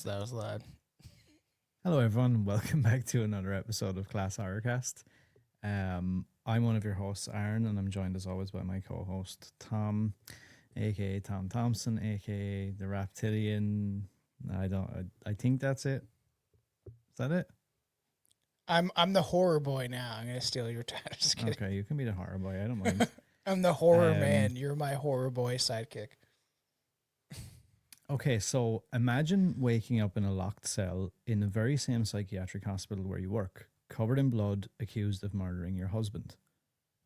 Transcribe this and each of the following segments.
That was loud. Hello, everyone. Welcome back to another episode of ClassHorrorCast. I'm one of your hosts, Aaron, and I'm joined as always by my co-host, Tom, aka Tom Thompson, aka the Reptilian. I think that's it. Is that it? I'm the horror boy now. I'm gonna steal your title. Just kidding. Okay, you can be the horror boy. I don't mind. I'm the horror man. You're my horror boy sidekick. Okay, so imagine waking up in a locked cell in the very same psychiatric hospital where you work, covered in blood, accused of murdering your husband.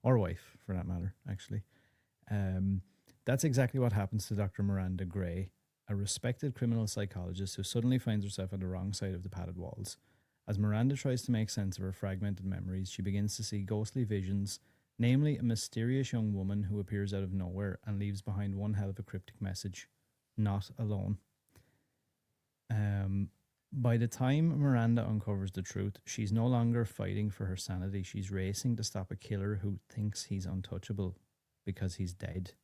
Or wife, for that matter, actually. That's exactly what happens to Dr. Miranda Gray, a respected criminal psychologist who suddenly finds herself on the wrong side of the padded walls. As Miranda tries to make sense of her fragmented memories, she begins to see ghostly visions, namely a mysterious young woman who appears out of nowhere and leaves behind one hell of a cryptic message. Not alone. By the time Miranda uncovers the truth, she's no longer fighting for her sanity. She's racing to stop a killer who thinks he's untouchable because he's dead.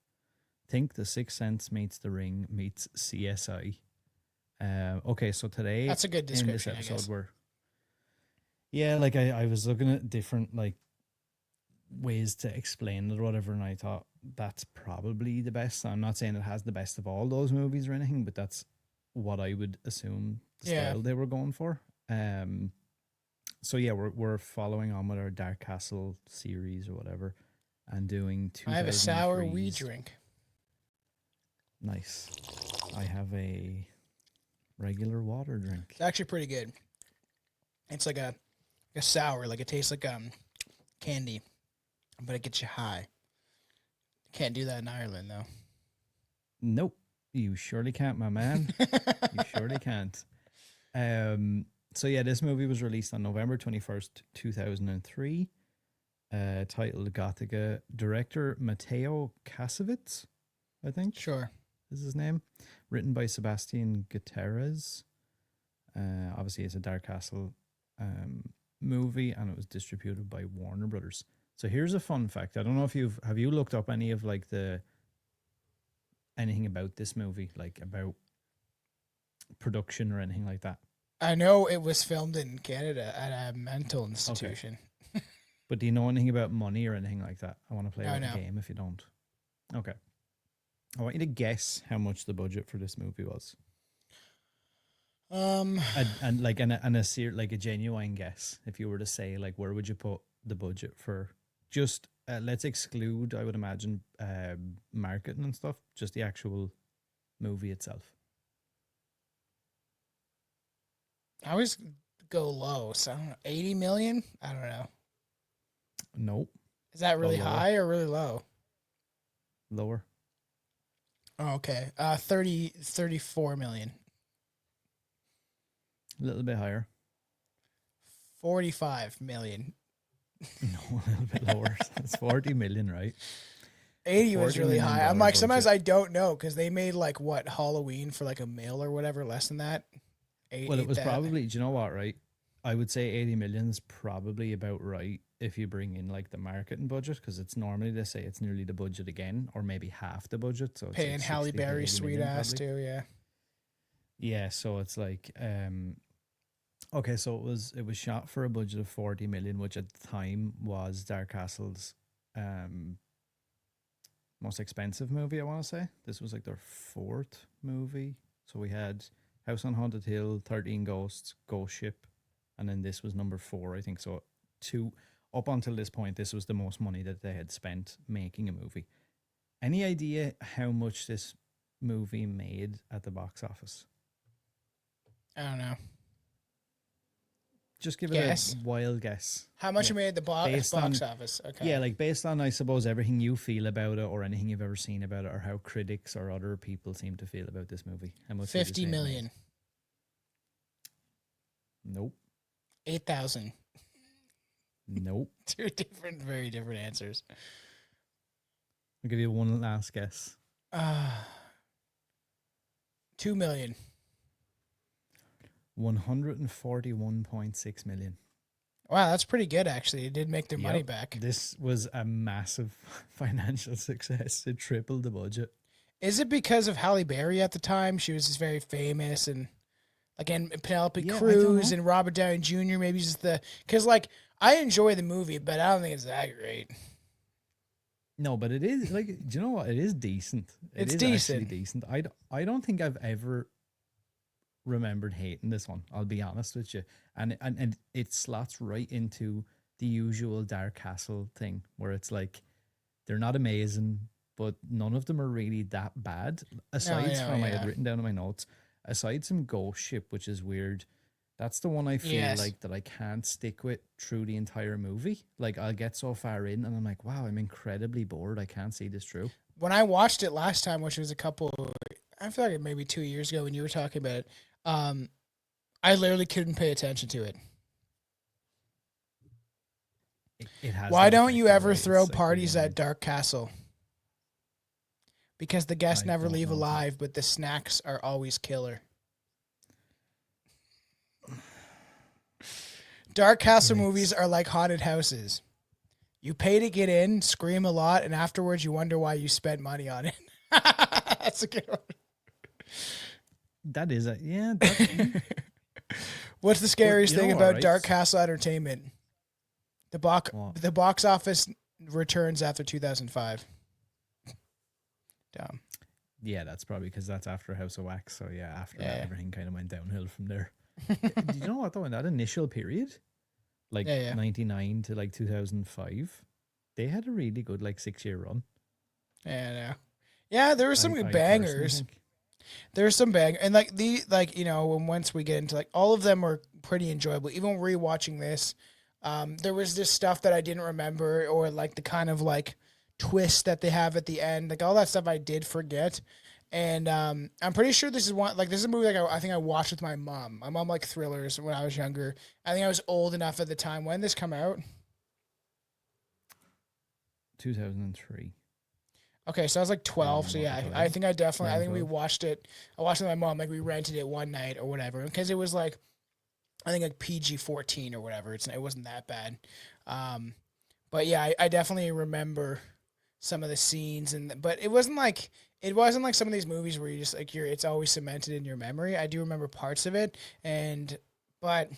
Think The Sixth Sense meets The Ring meets CSI. Okay, so today That's a good description. in this episode, I was looking at different ways to explain it or whatever, and I thought that's probably the best. I'm not saying it has the best of all those movies or anything, but that's what I would assume the style they were going for. So yeah, we're following on with our Dark Castle series or whatever, and doing 2003's. I have a sour wee drink. Nice. I have a regular water drink. It's actually pretty good. It's like a sour, like it tastes like candy, but it gets you high. Can't do that in Ireland, though. Nope. You surely can't, my man. You surely can't. So yeah, this movie was released on November 21st, 2003, titled Gothika. Director Mateo Kassovitz, I think. Sure. Is his name. Written by Sebastian Gutierrez. Obviously, it's a Dark Castle movie, and it was distributed by Warner Brothers. So here's a fun fact. I don't know if have you looked up any of anything about this movie, like about production or anything like that? I know it was filmed in Canada at a mental institution. Okay. But do you know anything about money or anything like that? I want to play No. the game if you don't. Okay. I want you to guess how much the budget for this movie was. And a genuine guess. If you were to say, where would you put the budget for? Just let's exclude, I would imagine, marketing and stuff. Just the actual movie itself. I always go low, so I don't know, 80 million? I don't know. Nope. Is that really high or really low? Lower. Oh, okay. 34 million. A little bit higher. 45 million. No, a little bit lower. It's 40 million, right? 80 was really high. I'm like, sometimes budget. I don't know because they made Halloween for a mil or whatever, less than that. Well, it was probably, do you know what, right? I would say 80 million is probably about right if you bring in the marketing budget, because it's normally, they say it's nearly the budget again, or maybe half the budget. So it's paying Halle Berry sweet ass too, yeah. Yeah, so it's okay, so it was shot for a budget of 40 million, which at the time was Dark Castle's most expensive movie, I want to say. This was their fourth movie. So we had House on Haunted Hill, 13 Ghosts, Ghost Ship, and then this was number 4, I think. So up until this point, this was the most money that they had spent making a movie. Any idea how much this movie made at the box office? I don't know. Just give it a wild guess. How much it made at the box office? Okay. Yeah, based on, I suppose, everything you feel about it or anything you've ever seen about it or how critics or other people seem to feel about this movie. How much? 50 million. Nope. 8,000. Nope. Two very different answers. I'll give you one last guess. 2 million. 141.6 million. Wow, that's pretty good, actually. It did make their money back. This was a massive financial success. It tripled the budget. Is it because of Halle Berry at the time? She was just very famous, and Like in Penelope Yeah, I don't Cruz know. and Robert Downey Jr. Maybe just because like I enjoy the movie, but I don't think it's that great. No, but it is like, do you know what? It is decent. It It's is actually decent. decent. I don't think I've ever remembered hating this one. I'll be honest with you, and it slots right into the usual Dark Castle thing, where it's like they're not amazing, but none of them are really that bad. No, I Aside know, from, I had yeah. written down in my notes, aside from Ghost Ship, which is weird. That's the one I feel Yes. like that I can't stick with through the entire movie. Like I'll get so far in and I'm like, wow, I'm incredibly bored. I can't see this through. When I watched it last time, which was I feel like maybe 2 years ago when you were talking about it, um, I literally couldn't pay attention to it. It has Why that don't effect you though, ever right? throw It's like really parties at annoying. Dark Castle? Because the guests I never don't leave know. alive, but the snacks are always killer. Dark Castle movies Yikes. are like haunted houses. You pay to get in, scream a lot, and afterwards you wonder why you spent money on it. That's a good That is a yeah, that one. What's the but scariest you thing know what, about right? Dark Castle Entertainment? Well, The box office returns after 2005. Dumb. yeah, that's probably because that's after House of Wax. So yeah, after that Yeah. everything kind of went downhill from there. Did you know what though? In that initial period, like Yeah, yeah. 99 to like 2005, they had a really good like 6 year run. Yeah, no. Yeah, there were some good I personally bangers. think. There's some bang and like when once we get into like all of them were pretty enjoyable. Even rewatching this, there was this stuff that I didn't remember or like the kind of like twist that they have at the end, like all that stuff I did forget. And I'm pretty sure this is a movie like I think I watched with my mom. My mom liked thrillers when I was younger. I think I was old enough at the time. When this come out? 2003. Okay, so I was like I don't 12. So know off the yeah, top of my I head. think I think we 11, 12. watched it. I watched it with my mom. Like we rented it one night or whatever because it was like I think like PG-14 or whatever. It wasn't that bad. Um, but yeah, I definitely remember some of the scenes but it wasn't like some of these movies where you just like it's always cemented in your memory. I do remember parts of it but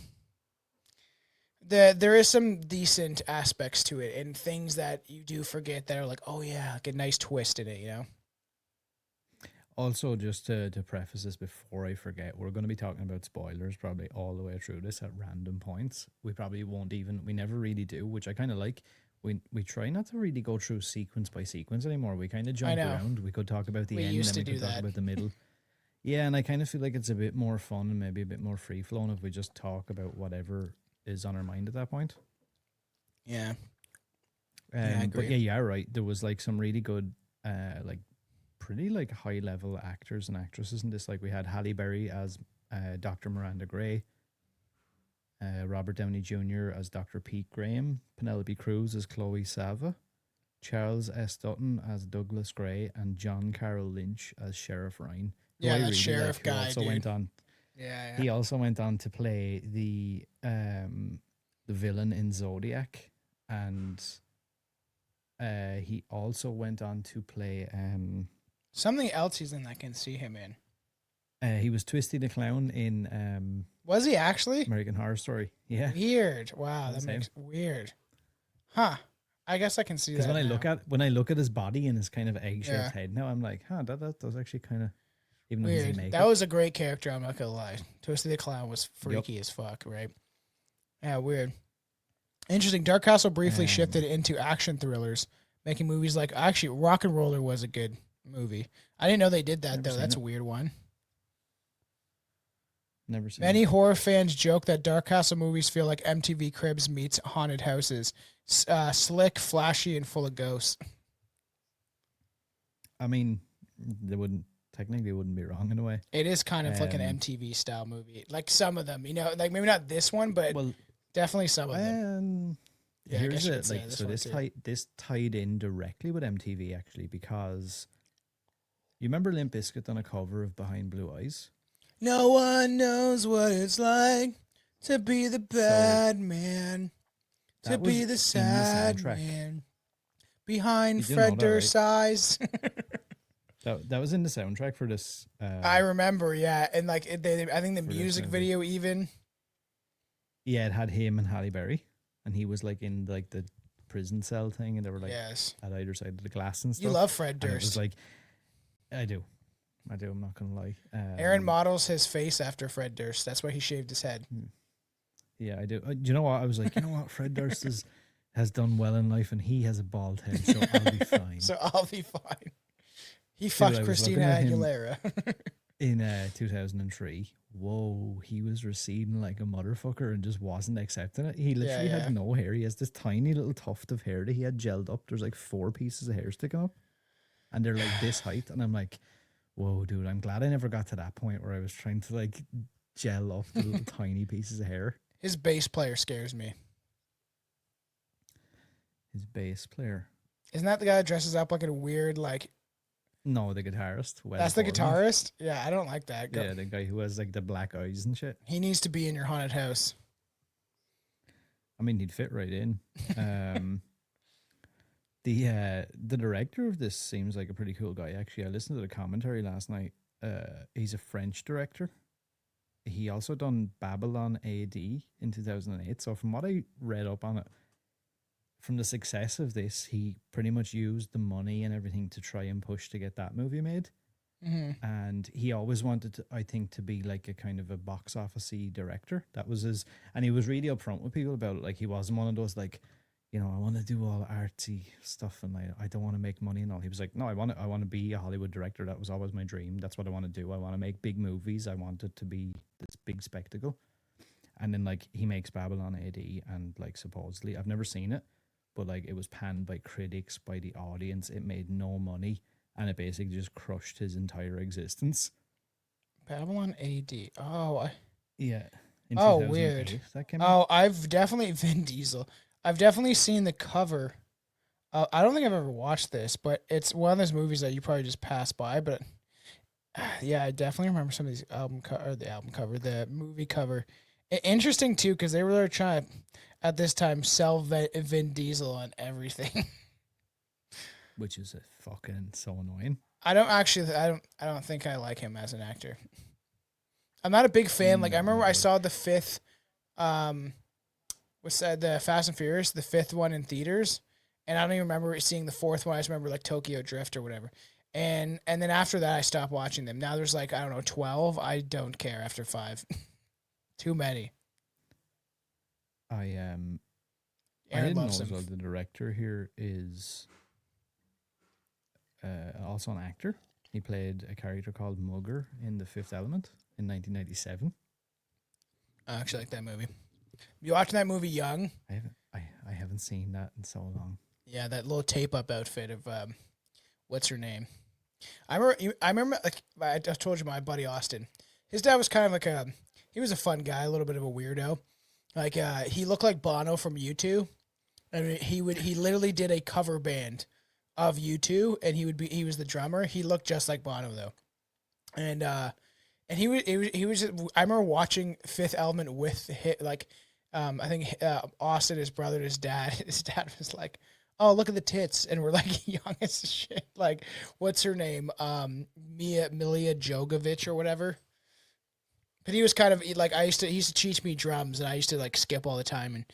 there is some decent aspects to it and things that you do forget that are like, oh yeah, like a nice twist in it. Also, just to preface this before I forget, we're going to be talking about spoilers probably all the way through this at random points. We probably won't even, we never really do, which I kind of like. We try not to really go through sequence by sequence anymore. We kind of I jump know. around. We could talk about the We end, used then to we do could talk that. about the middle. Yeah, and I kind of feel like it's a bit more fun and maybe a bit more free flowing if we just talk about whatever is on our mind at that point. Yeah. Yeah, I But agree. yeah, yeah, right. There was like some really good, like pretty like high level actors and actresses in this. Like we had Halle Berry as Dr. Miranda Gray, Robert Downey Jr. as Dr. Pete Graham, Penelope Cruz as Chloe Sava, Charles S. Dutton as Douglas Gray, and John Carroll Lynch as Sheriff Ryan, who Yeah, I that really like. sheriff Who guy, also dude. went on. Yeah, yeah. He also went on to play the villain in Zodiac, and he also went on to play Something else he's in that I can see him in. he was Twisty the Clown in Was he actually? American Horror Story. Yeah, Weird. Wow, that that's him. makes weird. Huh. I guess I can see Because that now. when I look at his body and his kind of egg shaped Yeah. head now, I'm like, huh, that does actually kind of, even though he's in Weird. That makeup. was a great character, I'm not gonna lie. Twisty the Clown was Yep. freaky as fuck, right? Yeah, weird. Interesting. Dark Castle briefly shifted into action thrillers, making movies like actually Rock and Roller was a good movie. I didn't know they did that Never though. seen That's it. a weird one. Never seen Many it. horror fans joke that Dark Castle movies feel like MTV Cribs meets haunted houses. Slick, flashy, and full of ghosts. I mean, they wouldn't be wrong in a way. It is kind of like an Um, MTV style movie. Like some of them, like maybe not this one, but Well, definitely some of them. Yeah, I guess here's you it. could say Like, this so one too. this tied in directly with MTV actually because you remember Limp Bizkit on a cover of Behind Blue Eyes. No one knows what it's like to be the So bad man, to that was be the in the sad soundtrack. man behind You do know Fred that, right? Durst's eyes. That was in the soundtrack for this. I remember, yeah, and like I think the For this music movie. video even. Yeah, it had him and Halle Berry, and he was like in like the prison cell thing, and they were like Yes, at either side of the glass and you stuff. love Fred And it was Durst. like, I do, I'm not gonna lie. Aaron models his face after Fred Durst. That's why he shaved his head. Yeah, I do. Do you know what? I was like, you know what? Fred Durst has done well in life, and he has a bald head, so I'll be fine. So I'll be fine. He Dude, fucked I was Christina looking at him Aguilera. in 2003. Whoa, he was receding like a motherfucker and just wasn't accepting it. He literally Yeah. had no hair. He has this tiny little tuft of hair that he had gelled up. There's like 4 pieces of hair sticking up, and they're like this height. And I'm like, whoa, dude, I'm glad I never got to that point where I was trying to like gel up the little tiny pieces of hair. His bass player scares me. His bass player. Isn't that the guy that dresses up like in a weird like? No, the guitarist. That's the guitarist. Yeah, I don't like that. Yeah, the guy who has like the black eyes and shit. He needs to be in your haunted house. I mean, he'd fit right in. The director of this seems like a pretty cool guy. Actually, I listened to the commentary last night. He's a French director. He also done Babylon AD in 2008. So from what I read up on it, from the success of this, he pretty much used the money and everything to try and push to get that movie made. Mm-hmm. And he always wanted to, I think, to be like a kind of a box office-y director. That was his, and he was really upfront with people about it. Like, he wasn't one of those like, you know, I want to do all artsy stuff and I don't want to make money and all. He was like, no, I want to be a Hollywood director. That was always my dream. That's what I want to do. I want to make big movies. I want it to be this big spectacle. And then like he makes Babylon AD, and like supposedly, I've never seen it, but like it was panned by critics, by the audience. It made no money, and it basically just crushed his entire existence. Babylon AD. Oh, Yeah. Oh, weird. That came out. I've definitely Vin Diesel. I've definitely seen the cover. I don't think I've ever watched this, but it's one of those movies that you probably just pass by. But yeah, I definitely remember some of these the movie cover. Interesting too, because they were trying to, at this time, sell Vin Diesel on everything. Which is fucking so annoying. I don't think I like him as an actor. I'm not a big fan. Like I remember I saw the fifth, what's that? The Fast and Furious, the fifth one in theaters, and I don't even remember seeing the fourth one. I just remember like Tokyo Drift or whatever. And then after that, I stopped watching them. Now there's like, I don't know, 12. I don't care after 5. Too many. I Aaron didn't know loves as him. well the director here is also an actor. He played a character called Mugger in The Fifth Element in 1997. I actually like that movie. You watching that movie Young? I haven't seen that in so long. Yeah, that little tape up outfit of what's her name? I remember like I told you my buddy Austin. His dad was kind of like he was a fun guy, a little bit of a weirdo. Like he looked like Bono from U2. I mean, he literally did a cover band of U2, and he was the drummer. He looked just like Bono though, and he was just, I remember watching Fifth Element with I think Austin, his brother, and his dad. His dad was like, "Oh, look at the tits," and we're like young as shit. Like, what's her name? Milia Jogovic or whatever. But he was kind of like he used to teach me drums, and I used to like skip all the time. And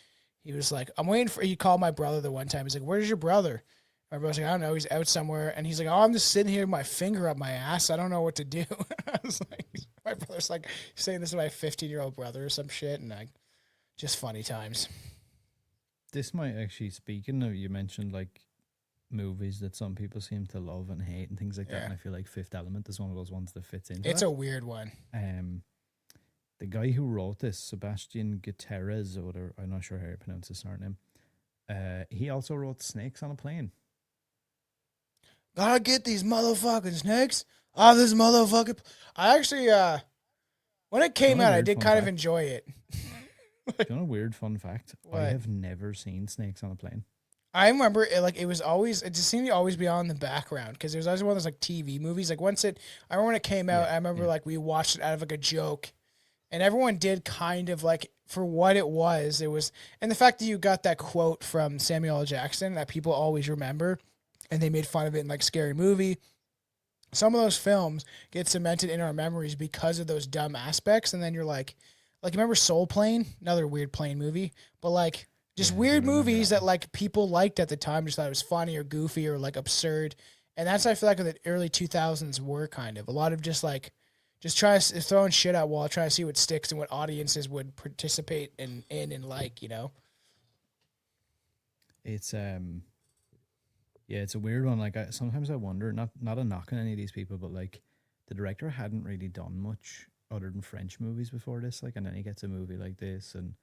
he was like, "I'm waiting for." He called my brother the one time. He's like, "Where's your brother?" My brother's like, "I don't know. He's out somewhere." And he's like, "Oh, I'm just sitting here with my finger up my ass. I don't know what to do." I was like, my brother's like saying this to my 15-year-old brother or some shit, and like, just funny times. This might actually, speaking of, you mentioned like movies that some people seem to love and hate and things like that. Yeah. And I feel like Fifth Element is one of those ones that fits into It's that. a weird one. The guy who wrote this, Sebastian Gutierrez, or whatever, I'm not sure how you pronounce his surname. He also wrote Snakes on a Plane. Gotta get these motherfucking snakes off this motherfucking. I actually, when it came out, I did kind of enjoy it. Do you know a weird fun fact? What? I have never seen Snakes on a Plane. I remember it just seemed to always be on in the background because it was always one of those like TV movies. Like I remember when it came out, I remember like we watched it out of like a joke, and everyone did kind of like for what it was, and the fact that you got that quote from Samuel L. Jackson that people always remember, and they made fun of it in like Scary Movie, some of those films get cemented in our memories because of those dumb aspects, and then you're like remember Soul Plane, another weird plane movie, but like just Yeah, I do weird remember movies that that one. like people liked at the time, just thought it was funny or goofy or like absurd, and that's I feel like what the early 2000s were kind of a lot of just like just throwing shit at wall, trying to see what sticks and what audiences would participate in and like It's yeah, it's a weird one. Like sometimes I wonder, not a knock on any of these people, but like the director hadn't really done much other than French movies before this. Like, and then he gets a movie like this, and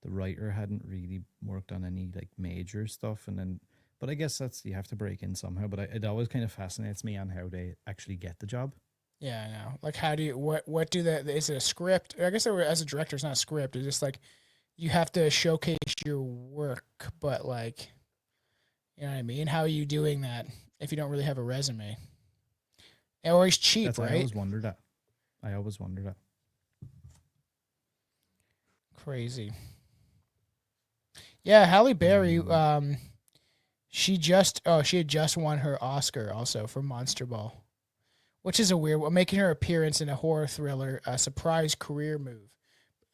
the writer hadn't really worked on any like major stuff. And then, but I guess that's you have to break in somehow. But it always kind of fascinates me on how they actually get the job. yeah, I know. Like, how do you what do that? Is it a script? I guess as a director, it's not a script. It's just like you have to showcase your work, but like, you know what I mean? How are you doing that if you don't really have a resume? Or he's cheap, That's I right? always wondered that. I always wondered that. Crazy. Yeah, Halle Berry. Um, She had just won her Oscar also for Monster Ball, which is a weird one, making her appearance in a horror thriller, a surprise career move.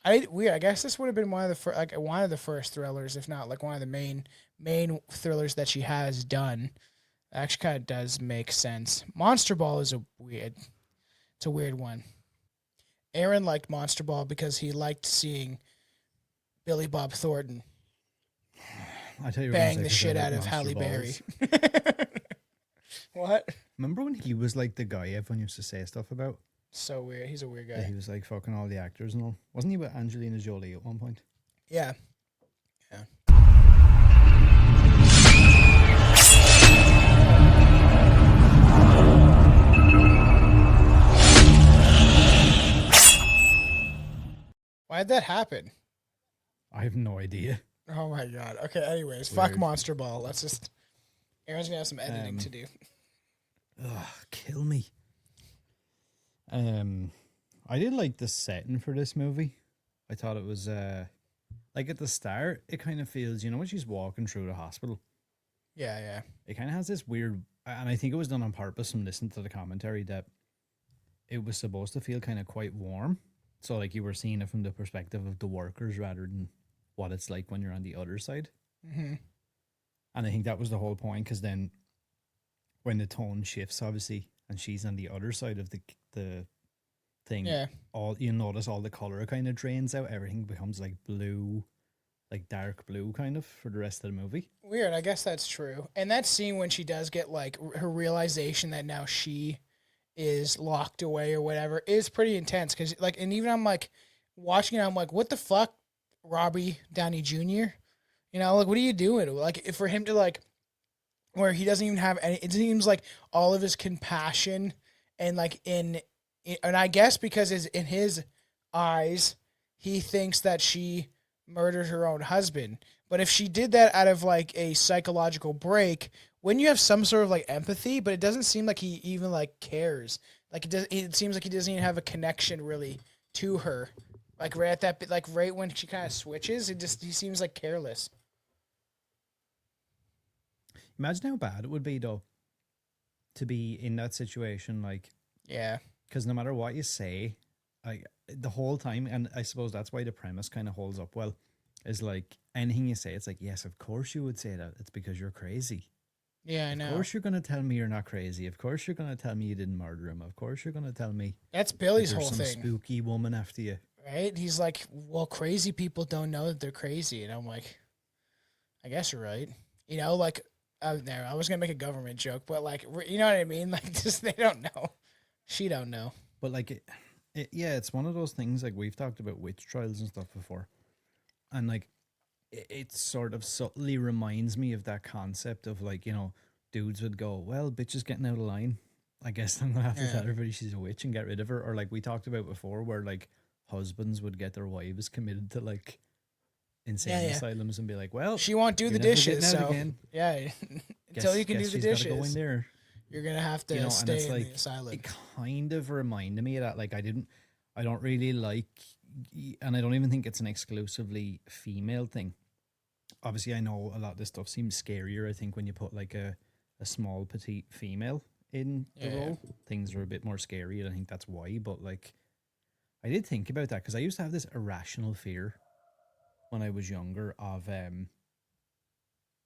I guess this would have been one of the first thrillers, if not like one of the main thrillers that she has done. Actually, kind of does make sense. Monster Ball is it's a weird one. Aaron liked Monster Ball because he liked seeing Billy Bob Thornton I tell you, you were going to bang say the because I shit like out of monster Halle Berry. balls. What? Remember when he was like the guy everyone used to say stuff about? So weird. He's a weird That guy. he was like fucking all the actors and all. Wasn't he with Angelina Jolie at one point? Yeah. Yeah. Why'd that happen? I have no idea. Oh my god. Okay, anyways, fuck Weird. Monster Ball. Let's just Aaron's gonna have some editing to Um, do. ugh, kill me. Um, I did like the setting for this movie. I thought it was like at the start, it kind of feels, when she's walking through the hospital, Yeah, yeah. it kind of has this weird, and I think it was done on purpose from listening to the commentary that it was supposed to feel kind of quite warm. So like you were seeing it from the perspective of the workers rather than what it's like when you're on the other side. Hmm. And I think that was the whole point because then when the tone shifts, obviously, and she's on the other side of the thing, Yeah. all you notice all the color kind of drains out. Everything becomes like blue, like dark blue, kind of for the rest of the movie. Weird. I guess that's true. And that scene when she does get like her realization that now she is locked away or whatever is pretty intense. Because like, and even I'm like watching it, I'm like, what the fuck, Robbie Downey Jr. Like, what are you doing? Like, for him to like where he doesn't even have any. It seems like all of his compassion and like and I guess because in his eyes, he thinks that she murdered her own husband. But if she did that out of like a psychological break, when you have some sort of like empathy, but it doesn't seem like he even like cares. Like it does. It seems like he doesn't even have a connection really to her. Like right at that bit, like right when she kind of switches, he seems like careless. Imagine how bad it would be though to be in that situation, like Yeah. because no matter what you say, I the whole time, and I suppose that's why the premise kind of holds up well, is like anything you say, it's like yes, of course you would say that. It's because you're crazy. Yeah, I Of know. course you're gonna tell me you're not crazy. Of course you're gonna tell me you didn't murder him. Of course you're gonna tell me That's that Billy's there's whole some thing. spooky woman after you. Right? He's like, well, crazy people don't know that they're crazy, and I'm like, I guess you're right. Like, there. I was gonna make a government joke, but like, you know what I mean? Like, just they don't know. She don't know. But like yeah, it's one of those things like we've talked about witch trials and stuff before, and like it sort of subtly reminds me of that concept of like dudes would go, well, bitch is getting out of line. I guess I'm gonna have to Yeah. tell everybody she's a witch and get rid of her. Or like we talked about before, where like husbands would get their wives committed to like Yeah, insane yeah. asylums and be like, well, She won't do you're the never getting dishes, out so again. yeah. Until Guess you can do guess the she's got to go in dishes, there. you're gonna have to And stay it's in the like asylum. it kind of reminded me of that. Like I don't really like, and I don't even think it's an exclusively female thing. Obviously, I know a lot of this stuff seems scarier. I think when you put like a small petite female in the Yeah. role. Things are a bit more scary, and I think that's why. But like, I did think about that because I used to have this irrational fear when I was younger of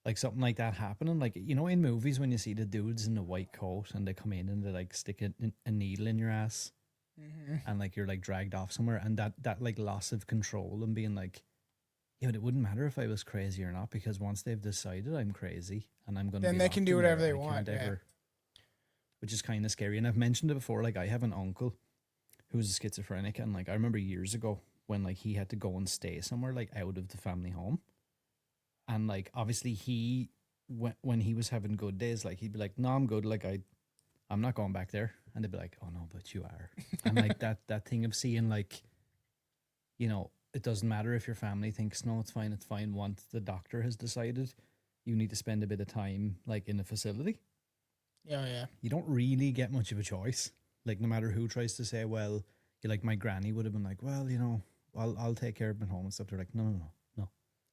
like something like that happening. Like, you know, in movies when you see the dudes in the white coat and they come in and they like stick a needle in your ass Mm-hmm. and like you're like dragged off somewhere, and that like loss of control and being like, yeah, but it wouldn't matter if I was crazy or not, because once they've decided I'm crazy and I'm going to Then be they can locked do in whatever there, they I want. can't Yeah. ever, which is kind of scary. And I've mentioned it before. Like, I have an uncle who's a schizophrenic, and like I remember years ago when like he had to go and stay somewhere like out of the family home, and like obviously he when he was having good days, like he'd be like, "No, I'm good. Like I'm not going back there," and they'd be like, "Oh no, but you are." And like that thing of seeing like, you know, it doesn't matter if your family thinks no, it's fine, it's fine. Once the doctor has decided you need to spend a bit of time like in a facility, Yeah, yeah. you don't really get much of a choice. Like, no matter who tries to say, well, you like, my granny would have been like, well, you know, I'll take care of him at home and stuff. They're like, no, no, no, no.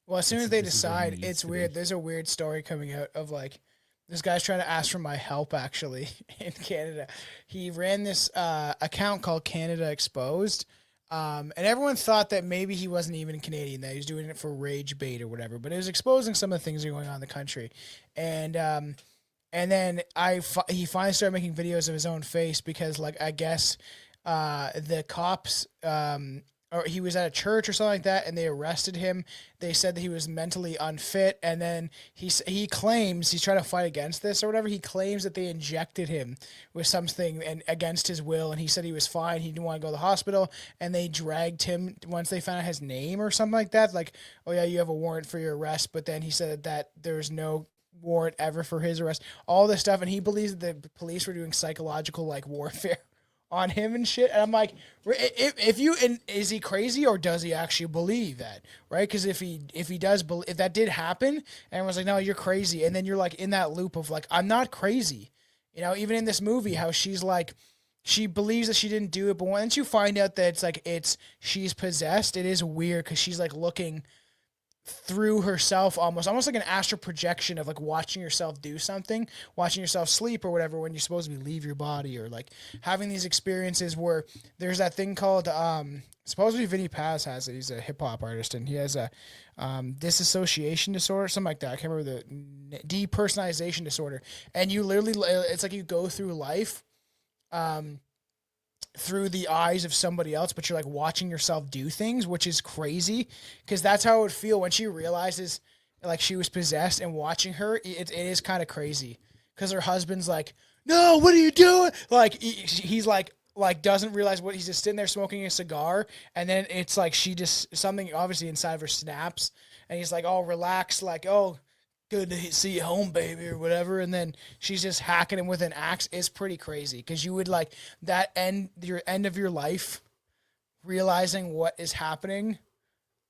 Well, as soon as they This is where he decide, needs it's to weird. be. There's a weird story coming out of like this guy's trying to ask for my help actually in Canada. He ran this account called Canada Exposed. And everyone thought that maybe he wasn't even Canadian, that he was doing it for rage bait or whatever. But it was exposing some of the things that are going on in the country. And then he finally started making videos of his own face because, like, I guess the cops, or he was at a church or something like that, and they arrested him. They said that he was mentally unfit, and then he claims he's trying to fight against this or whatever. He claims that they injected him with something and against his will, and he said he was fine. He didn't want to go to the hospital, and they dragged him once they found out his name or something like that. Like, oh yeah, you have a warrant for your arrest, but then he said that there was no warrant ever for his arrest, all this stuff, and he believes that the police were doing psychological like warfare on him and shit. And I'm like, if you, and is he crazy or does he actually believe that, right? Because if he does believe, if that did happen, and everyone's like, no, you're crazy, and then you're like in that loop of like, I'm not crazy, you know. Even in this movie, how she's like, she believes that she didn't do it, but once you find out that she's possessed, it is weird because she's like looking through herself, almost like an astral projection of like watching yourself do something, watching yourself sleep or whatever, when you're supposed to leave your body, or like having these experiences where there's that thing called supposedly Vinny Paz has it. He's a hip hop artist, and he has a dissociation disorder, something like that. I can't remember the depersonalization disorder. And you literally, it's like you go through life through the eyes of somebody else, but you're like watching yourself do things, which is crazy, because that's how it would feel when she realizes like she was possessed, and watching her, it is kind of crazy, because her husband's like, no, what are you doing? Like he's like doesn't realize what he's just sitting there smoking a cigar, and then it's like she just, something obviously inside of her snaps, and he's like, oh, relax, like, oh, good to see you home, baby, or whatever. And then she's just hacking him with an axe. Is pretty crazy, because you would like that your end of your life, realizing what is happening,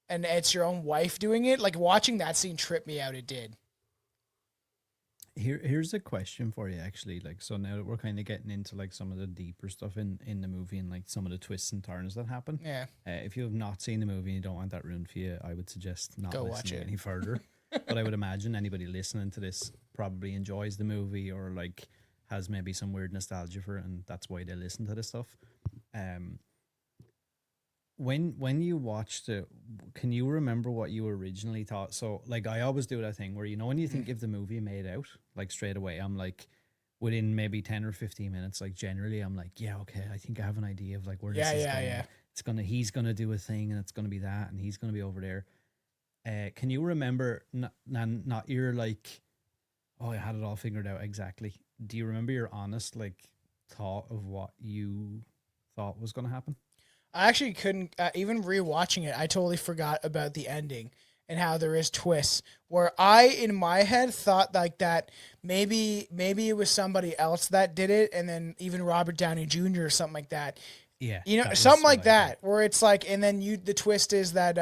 and it's your own wife doing it. Like, watching that scene tripped me out. It did. Here's a question for you, actually. Like, so now that we're kind of getting into like some of the deeper stuff in the movie and like some of the twists and turns that happen. Yeah. If you have not seen the movie and you don't want that ruined for you, I would suggest not Go watch listening it. any further. But I would imagine anybody listening to this probably enjoys the movie, or like has maybe some weird nostalgia for it, and that's why they listen to this stuff. When you watched it, can you remember what you originally thought? So like, I always do that thing where, you know, when you think if the movie made out, like straight away, I'm like, within maybe 10 or 15 minutes, like generally I'm like, yeah, okay, I think I have an idea of like where this is going. Yeah. He's gonna do a thing, and it's gonna be that, and he's gonna be over there. Can you remember, not your like, oh, I had it all figured out exactly. Do you remember your honest like thought of what you thought was going to happen? I actually couldn't, even rewatching it, I totally forgot about the ending and how there is twists, where I, in my head, thought like that maybe it was somebody else that did it, and then even Robert Downey Jr. or something like that. Yeah, You know, something like that, where it's like, and then the twist is that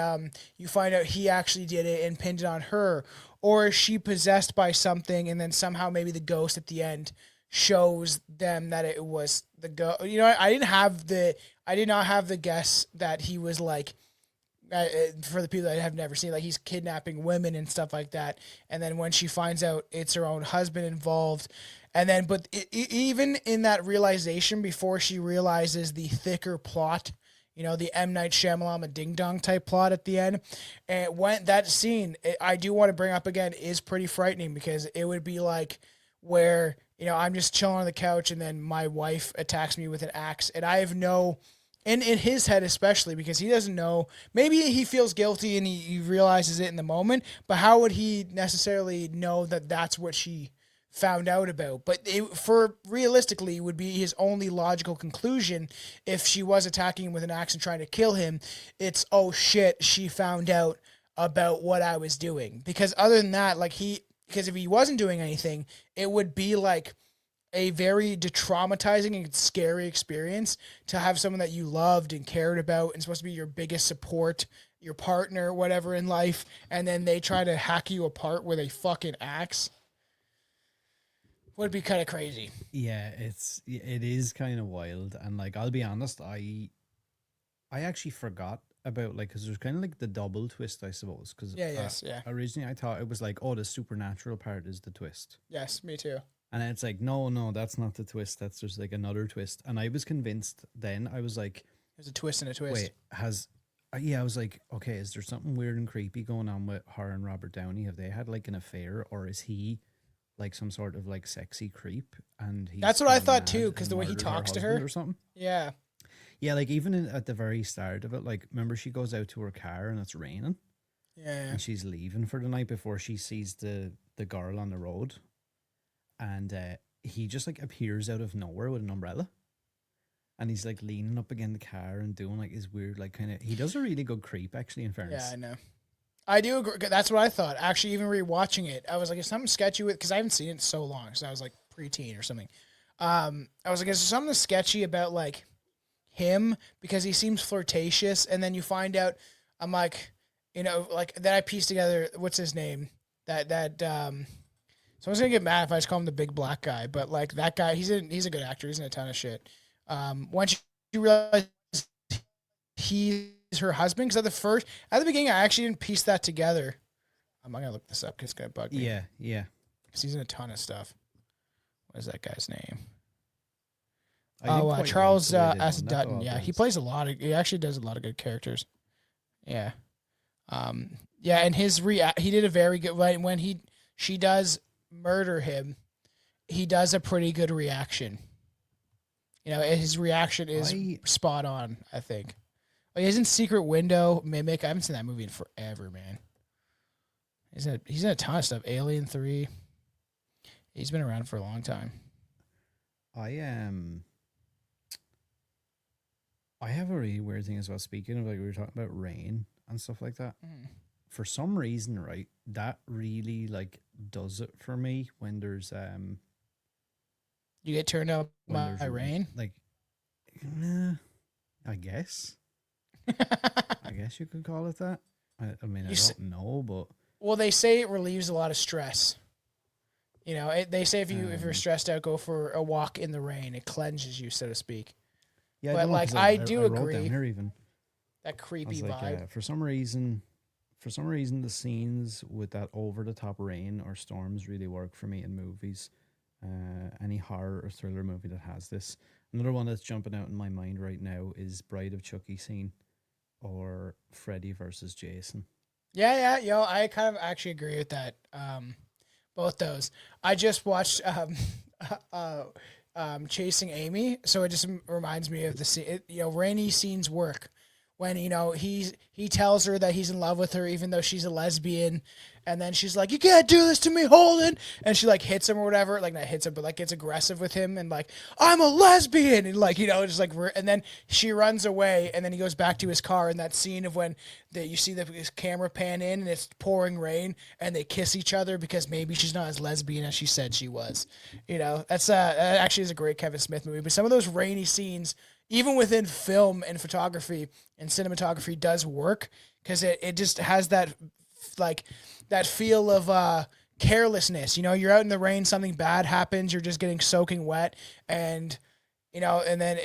you find out he actually did it and pinned it on her, or is she possessed by something, and then somehow maybe the ghost at the end shows them that it was the ghost. You know, I did not have the guess that he was like, for the people that have never seen, like he's kidnapping women and stuff like that. And then when she finds out it's her own husband involved, And then, but even in that realization, before she realizes the thicker plot, you know, the M. Night Shyamalan Ding Dong type plot at the end, and when that scene, I do want to bring up again, is pretty frightening because it would be like where, you know, I'm just chilling on the couch and then my wife attacks me with an axe, and I have no, in his head especially, because he doesn't know, maybe he feels guilty and he realizes it in the moment, but how would he necessarily know that that's what she found out about? But for realistically, it would be his only logical conclusion if she was attacking him with an axe and trying to kill him. It's, oh shit, she found out about what I was doing. Because other than that, like because if he wasn't doing anything, it would be like a very traumatizing and scary experience to have someone that you loved and cared about and supposed to be your biggest support, your partner, whatever in life, and then they try to hack you apart with a fucking axe. Would be kind of crazy. Yeah, it is kind of wild, and like I'll be honest, I actually forgot about, like, because there's kind of like the double twist, I suppose. Because originally I thought it was like, oh, the supernatural part is the twist. Yes, me too. And it's like, no, that's not the twist. That's just like another twist. And I was convinced then. I was like, there's a twist and a twist. Wait, I was like, okay, is there something weird and creepy going on with her and Robert Downey? Have they had like an affair, or is he like some sort of like sexy creep? And that's what I thought too, because the way he talks to her or something. Yeah. Yeah, like even at the very start of it, like remember she goes out to her car and it's raining. Yeah. And she's leaving for the night before she sees the girl on the road. And he just like appears out of nowhere with an umbrella, and he's like leaning up against the car and doing like his weird, like kind of. He does a really good creep, actually. In fairness, yeah, I know. I do agree. That's what I thought. Actually, even rewatching it, I was like, "Is something sketchy with?" Because I haven't seen it in so long. So I was like preteen or something. I was like, "Is there something sketchy about like him?" Because he seems flirtatious, and then you find out. I'm like, you know, like then I pieced together. What's his name? Someone's gonna get mad if I just call him the big black guy, but like that guy, he's a good actor. He's in a ton of shit. Once you realize he's her husband, because at the beginning, I actually didn't piece that together. I'm gonna look this up because it's gonna bug me. Yeah. Because he's in a ton of stuff. What is that guy's name? Charles S. Dutton. Yeah, he plays he actually does a lot of good characters. Yeah. Yeah, and he did a very good, when she does murder him, he does a pretty good reaction. You know, his reaction is spot on, I think. Like, he's in Secret Window, Mimic. I haven't seen that movie in forever, man. He's in a ton of stuff. Alien 3. He's been around for a long time. I have a really weird thing as well. Speaking of, like, we were talking about rain and stuff like that. For some reason, right, that really like does it for me when there's you get turned up by rain. Like, I guess. I guess you could call it that. I mean, I don't know, but well, they say it relieves a lot of stress. You know, they say if you're stressed out, go for a walk in the rain. It cleanses you, so to speak. Yeah, but like I do agree. Down here even that creepy vibe. For some reason, the scenes with that over-the-top rain or storms really work for me in movies. Any horror or thriller movie that has this. Another one that's jumping out in my mind right now is Bride of Chucky scene or Freddy versus Jason. Yeah, yo, I kind of actually agree with that. Both those. I just watched Chasing Amy, so it just reminds me of the scene. Rainy scenes work. When, he tells her that he's in love with her, even though she's a lesbian. And then she's like, you can't do this to me, Holden. And she like hits him or whatever. Like not hits him, but like gets aggressive with him. And like, I'm a lesbian. And like, just like, and then she runs away. And then he goes back to his car. And that scene of when you see his camera pan in and it's pouring rain and they kiss each other because maybe she's not as lesbian as she said she was. That actually is a great Kevin Smith movie. But some of those rainy scenes, even within film and photography and cinematography, does work because it just has that feel of carelessness. You're out in the rain, something bad happens, you're just getting soaking wet, and and then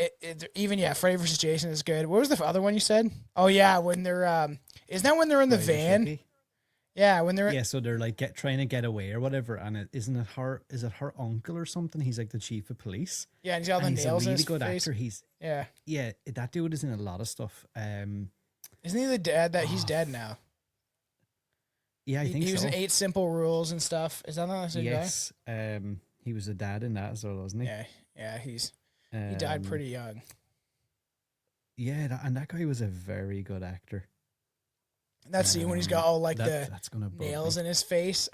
Freddy versus Jason is good. What was the other one you said? Oh yeah, when they're isn't that when they're in the van? Yeah, when they're Yeah, so they're like trying to get away or whatever, and isn't it her? Is it her uncle or something? He's like the chief of police, yeah, and he's got all the and he's a nails in really his good face. actor. He's Yeah, yeah, that dude is in a lot of stuff. isn't he the dad that he's Oh, dead now? yeah, I think He was in so. Eight Simple Rules and stuff. Is that not the same guy? Yes, he was a dad in that as well, wasn't he? Yeah, yeah, he died Um, pretty young. yeah, and that guy was a very good actor. That scene when he's got all like the That's gonna bug nails me. in his face,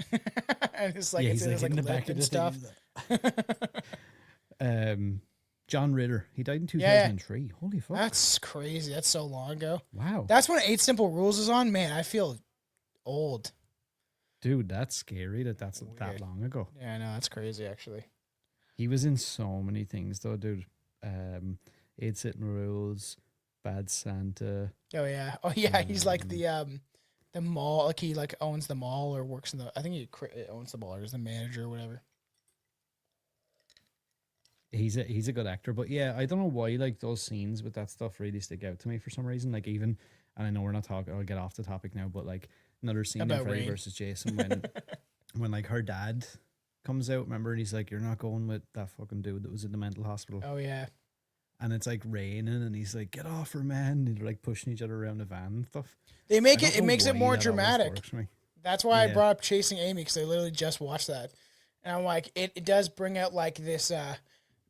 and it's like Yeah, it's he's in like his like hitting the lip back of and the stuff. John Ritter. He died in Yeah, 2003. Holy fuck! that's crazy. That's so long ago. Wow, That's when Eight Simple Rules is on. Man, I feel old. dude, that's scary. That's that Weird. long ago. Yeah, I know. That's crazy, actually. He was in so many things though, dude. Eight Sitting Rules, Bad Santa. Oh yeah. Oh yeah. He's like the mall. Like he like owns the mall or works in the. I think he owns the mall or is the manager or whatever. He's a good actor, but yeah, I don't know why like those scenes with that stuff really stick out to me for some reason. Like even, and I know we're not talking. I'll get off the topic now, but like another scene About in Freddy Rain. versus Jason when like her dad comes out, remember, and he's like, "You're not going with that fucking dude that was in the mental hospital." Oh yeah. And it's like raining, and he's like, "Get off her, man!" And they're like pushing each other around the van and stuff. They make I it. don't It know makes it why more that always dramatic. works for me. That's why I Yeah. brought up Chasing Amy because I literally just watched that, and I'm like, it does bring out like this,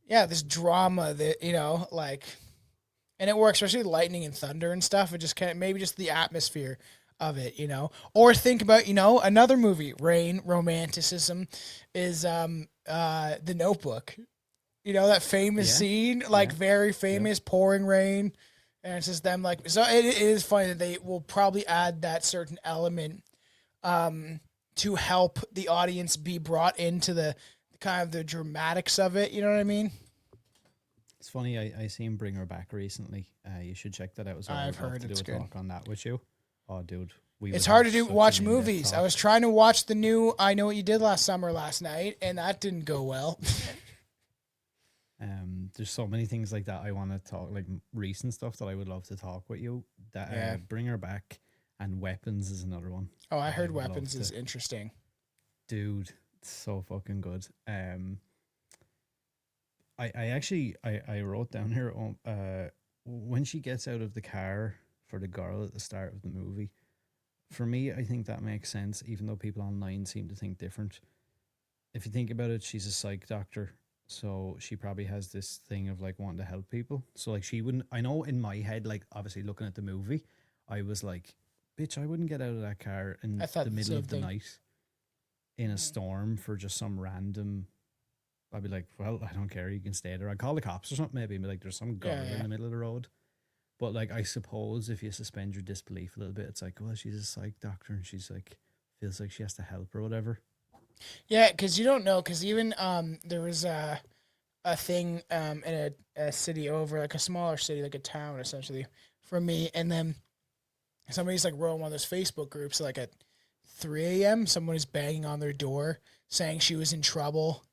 this drama that like, and it works, especially lightning and thunder and stuff. It just kind of maybe just the atmosphere of it, Or think about another movie, Rain, romanticism, is The Notebook. That famous Yeah, scene, like yeah, very yeah. famous, pouring rain, and it's just them like. So it is funny that they will probably add that certain element to help the audience be brought into the kind of the dramatics of it. You know what I mean? It's funny. I seen Bring Her Back recently. You should check that out as well. I've I'd love heard to do it's a good. talk on that with you. Oh, dude, we It's would hard have to such watch an in-depth movies. I talk. was trying to watch the new I Know What You Did Last Summer last night, and that didn't go well. There's so many things like that I want to talk, like recent stuff that I would love to talk with you. That Yeah. Bring Her Back and Weapons is another one. Oh, I heard would love Weapons is to- interesting. Dude, it's so fucking good. I actually I wrote down here when she gets out of the car for the girl at the start of the movie. For me, I think that makes sense, even though people online seem to think different. If you think about it, she's a psych doctor, so she probably has this thing of like wanting to help people. So like she wouldn't. I know in my head, like obviously looking at the movie, I was like, "Bitch, I wouldn't get out of that car in I thought the the middle same of the thing. night in a storm for just some random." I'd be like, "Well, I don't care. You can stay there. I'd call the cops or something. Maybe be like, there's some girl Yeah, in yeah. the middle of the road." But like, I suppose if you suspend your disbelief a little bit, it's like, well, she's a psych doctor and she's like feels like she has to help or whatever. Yeah, because you don't know. Because even there was a thing in a city over, like a smaller city, like a town, essentially, for me. And then somebody's like wrote in one of those Facebook groups, like at 3 a.m., someone is banging on their door saying she was in trouble.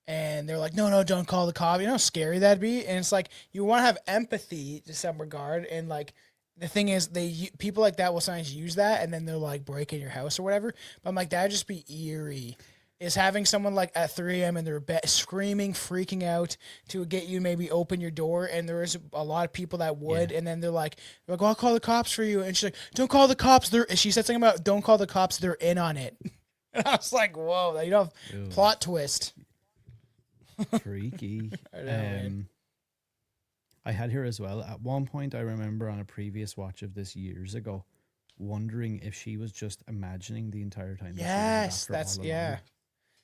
And they're like, no, don't call the cop. You know how scary that'd be? And it's like, you want to have empathy to some regard. And like, the thing is, people like that will sometimes use that, and then they'll like break in your house or whatever. But I'm like, that'd just be eerie. Is having someone like at 3 a.m. in their bed screaming, freaking out to get you maybe open your door, and there is a lot of people that would, Yeah. and then they're like, well, I'll call the cops for you, and she's like, don't call the cops. She said something about don't call the cops. They're in on it. And I was like, whoa, Ew. plot twist. Freaky. I know, man. I had here as well. At one point, I remember on a previous watch of this years ago, wondering if she was just imagining the entire time. that she was a Yes, doctor that's all along. yeah.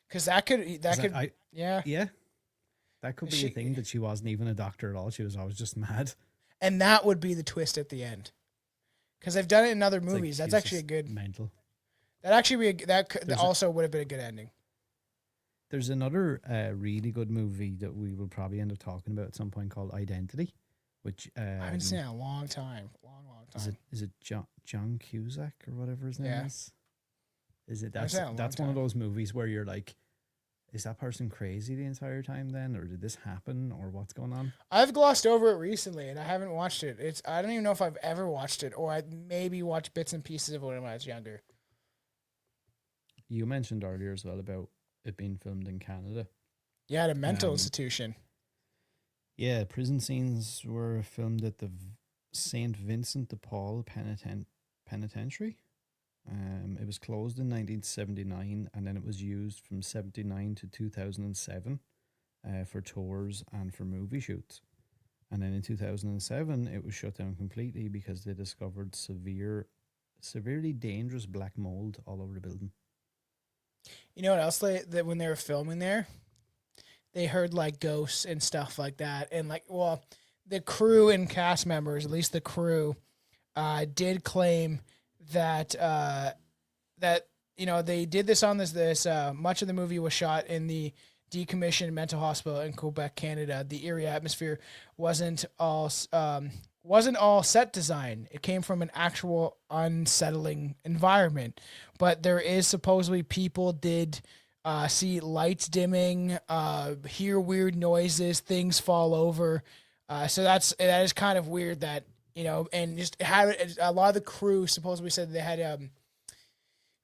Because that 'Cause could I yeah. yeah, that could be She- a thing that she wasn't even a doctor at all. She was always just mad. And that would be the twist at the end. Because they've done it in other It's like movies. she That's was actually a just good. mental. That actually be that There's also would have been a good ending. There's another really good movie that we will probably end up talking about at some point called Identity, which I haven't seen it in a long time. Long time. is it John Cusack or whatever his name Yeah. is? Is it I've that's seen it in a long that's one of time. those movies where you're like, is that person crazy the entire time then, or did this happen, or what's going on? I've glossed over it recently, and I haven't watched it. I don't even know if I've ever watched it, or I maybe watched bits and pieces of it when I was younger. You mentioned earlier as well about it being filmed in Canada. Yeah, at a mental Um, institution. yeah, prison scenes were filmed at the St. Vincent de Paul Penitentiary. It was closed in 1979, and then it was used from 79 to 2007 for tours and for movie shoots. And then in 2007, it was shut down completely because they discovered severely dangerous black mold all over the building. You know what else that when they were filming there, they heard like ghosts and stuff like that, and like, well, the crew and cast members, at least the crew, did claim that that they did this on this much of the movie was shot in the decommissioned mental hospital in Quebec, Canada. The eerie atmosphere wasn't all wasn't all set design. It came from an actual unsettling environment. But there is supposedly people did see lights dimming, hear weird noises, things fall over. So that is kind of weird that and just have a lot of the crew supposedly said they had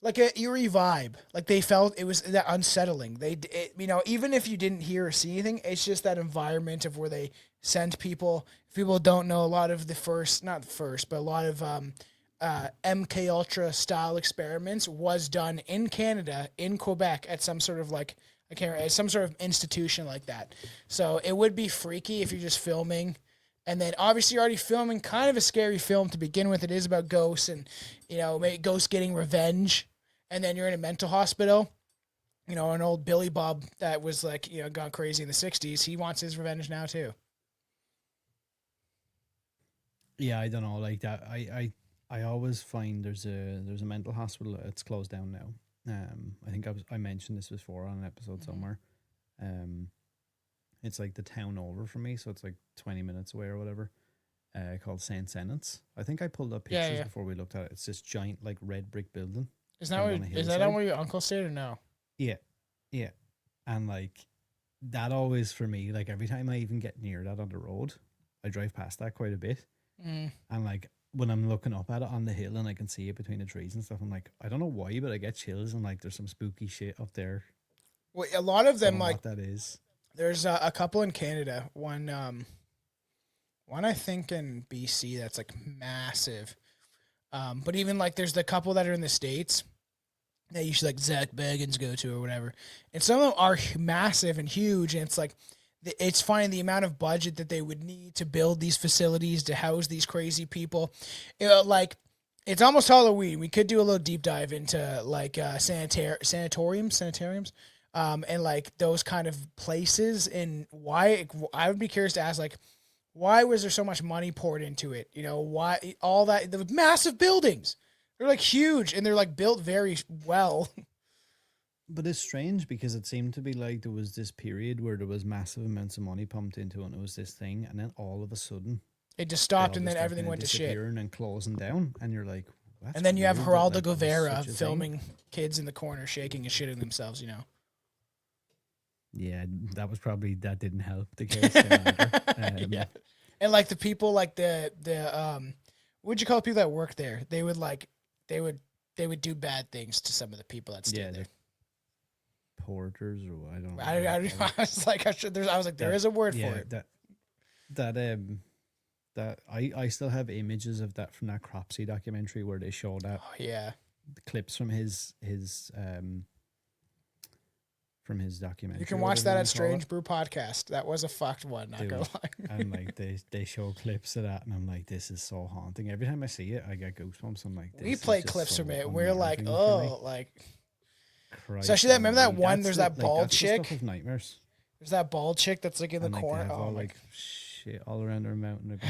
like a eerie vibe. Like they felt it was that unsettling. Even if you didn't hear or see anything, it's just that environment of where they sent people. If people don't know, a lot of not the first, but a lot of MK Ultra style experiments was done in Canada, in Quebec, at some sort of like I can't remember, some sort of institution like that. So it would be freaky if you're just filming. And then obviously you're already filming kind of a scary film to begin with. It is about ghosts and, maybe ghosts getting revenge. And then you're in a mental hospital. An old Billy Bob that was like, gone crazy in the 60s. He wants his revenge now too. Yeah, I don't know. Like that, I always find there's a mental hospital that's closed down now. I think I mentioned this before on an episode somewhere. It's like the town over from me, so it's like 20 minutes away or whatever. Called Saint Senance. I think I pulled up pictures before we looked at it. It's this giant like red brick building. Is that on where your uncle stayed or no? Yeah, yeah, and like that always for me. Like every time I even get near that on the road, I drive past that quite a bit, and like when I'm looking up at it on the hill and I can see it between the trees and stuff, I'm like, I don't know why, but I get chills and like there's some spooky shit up there. Well, a lot of them like what that is. There's a couple in Canada. One I think in BC that's like massive. But even like there's the couple that are in the States that you should like Zach Baggins go to or whatever. And some of them are massive and huge. And it's like, it's funny the amount of budget that they would need to build these facilities to house these crazy people. Like it's almost Halloween. We could do a little deep dive into like sanatoriums. And like those kind of places and why I would be curious to ask like, why was there so much money poured into it? Why all that, the massive buildings, they're like huge and they're like built very well. But it's strange because it seemed to be like there was this period where there was massive amounts of money pumped into it and it was this thing. And then all of a sudden it just stopped and then everything went to shit. And closing down. And you're like, and then you have Geraldo Guevara filming kids in the corner shaking and shitting themselves, Yeah, that didn't help the case. Yeah. And like the people, like the what'd you call the people that work there? They would do bad things to some of the people that stayed there. Porters or what? I don't know. I was like, there is a word for it. That I still have images of that from that Cropsey documentary where they show that. Oh, yeah. The clips from his documentary. You can watch that at Strange Brew Podcast. That was a fucked one, not gonna lie. And like they show clips of that and I'm like, this is so haunting. Every time I see it, I get goosebumps. I'm like, we play clips from it. We're like, oh, like Christ, especially that remember that one, there's that bald chick. Stuff of nightmares. There's that bald chick that's like in the corner. They have all like shit all around her mountain.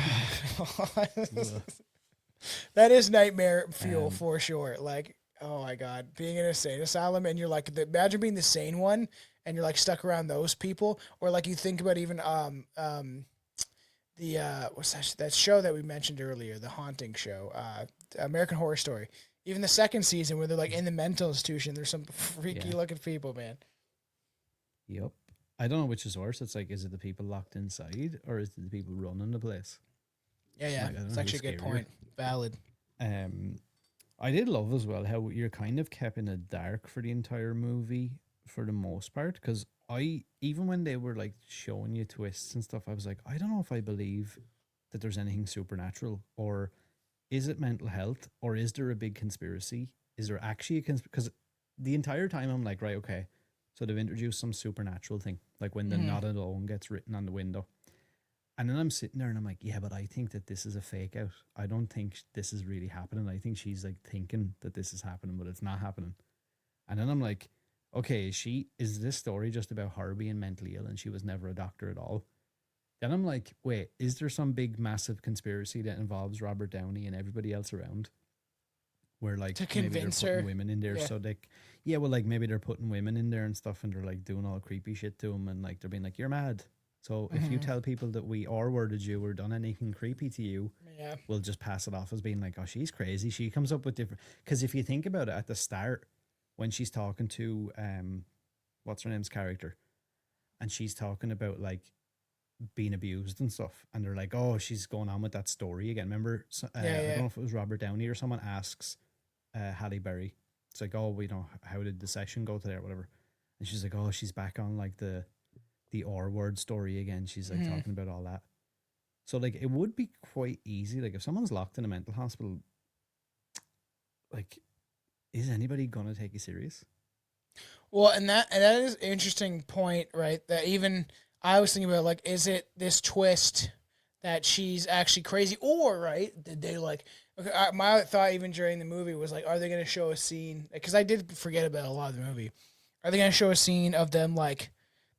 That is nightmare fuel for sure. Like, oh my God, being in a sane asylum and you're like, imagine being the sane one and you're like stuck around those people, or like you think about even what's that show that we mentioned earlier, the haunting show, American Horror Story. Even the second season where they're like in the mental institution, there's some freaky looking people, man. Yep. I don't know which is worse. It's like, is it the people locked inside or is it the people running the place? Yeah. It's actually a good point. Valid. I did love as well how you're kind of kept in the dark for the entire movie for the most part. Because I, even when they were like showing you twists and stuff, I was like, I don't know if I believe that there's anything supernatural, or is it mental health, or is there a big conspiracy? Is there actually a conspiracy? Because the entire time I'm like, right, okay, so they've introduced some supernatural thing, like when the Mhm. not alone gets written on the window. And then I'm sitting there and I'm like, yeah, but I think that this is a fake out. I don't think this is really happening. I think she's like thinking that this is happening, but it's not happening. And then I'm like, okay, is this story just about her being mentally ill and she was never a doctor at all? Then I'm like, wait, is there some big massive conspiracy that involves Robert Downey and everybody else around? Where To like maybe they're convince putting her. women in there Yeah. so they, yeah, well, like maybe they're putting women in there and stuff, and they're like doing all creepy shit to them, and like they're being like, you're mad. So if you Hmm. tell people that we R worded you or done anything creepy to you, Yeah. we'll just pass it off as being like, oh, she's crazy. She comes up with different. Because if you think about it, at the start, when she's talking to what's her name's character, and she's talking about like being abused and stuff, and they're like, oh, she's going on with that story again. Remember, Yeah. I don't Yeah. know if it was Robert Downey or someone asks Halle Berry. It's like, oh, we know how did the session go today or whatever, and she's like, oh, she's back on like the R word story again. She's like Hmm. talking about all that. So like it would be quite easy. Like if someone's locked in a mental hospital, like is anybody gonna take you serious? Well, and that is an interesting point, right? That even I was thinking about, like, is it this twist that she's actually crazy, or right? Did they like? Okay, my thought even during the movie was like, are they going to show a scene? Because I did forget about a lot of the movie. Are they going to show a scene of them like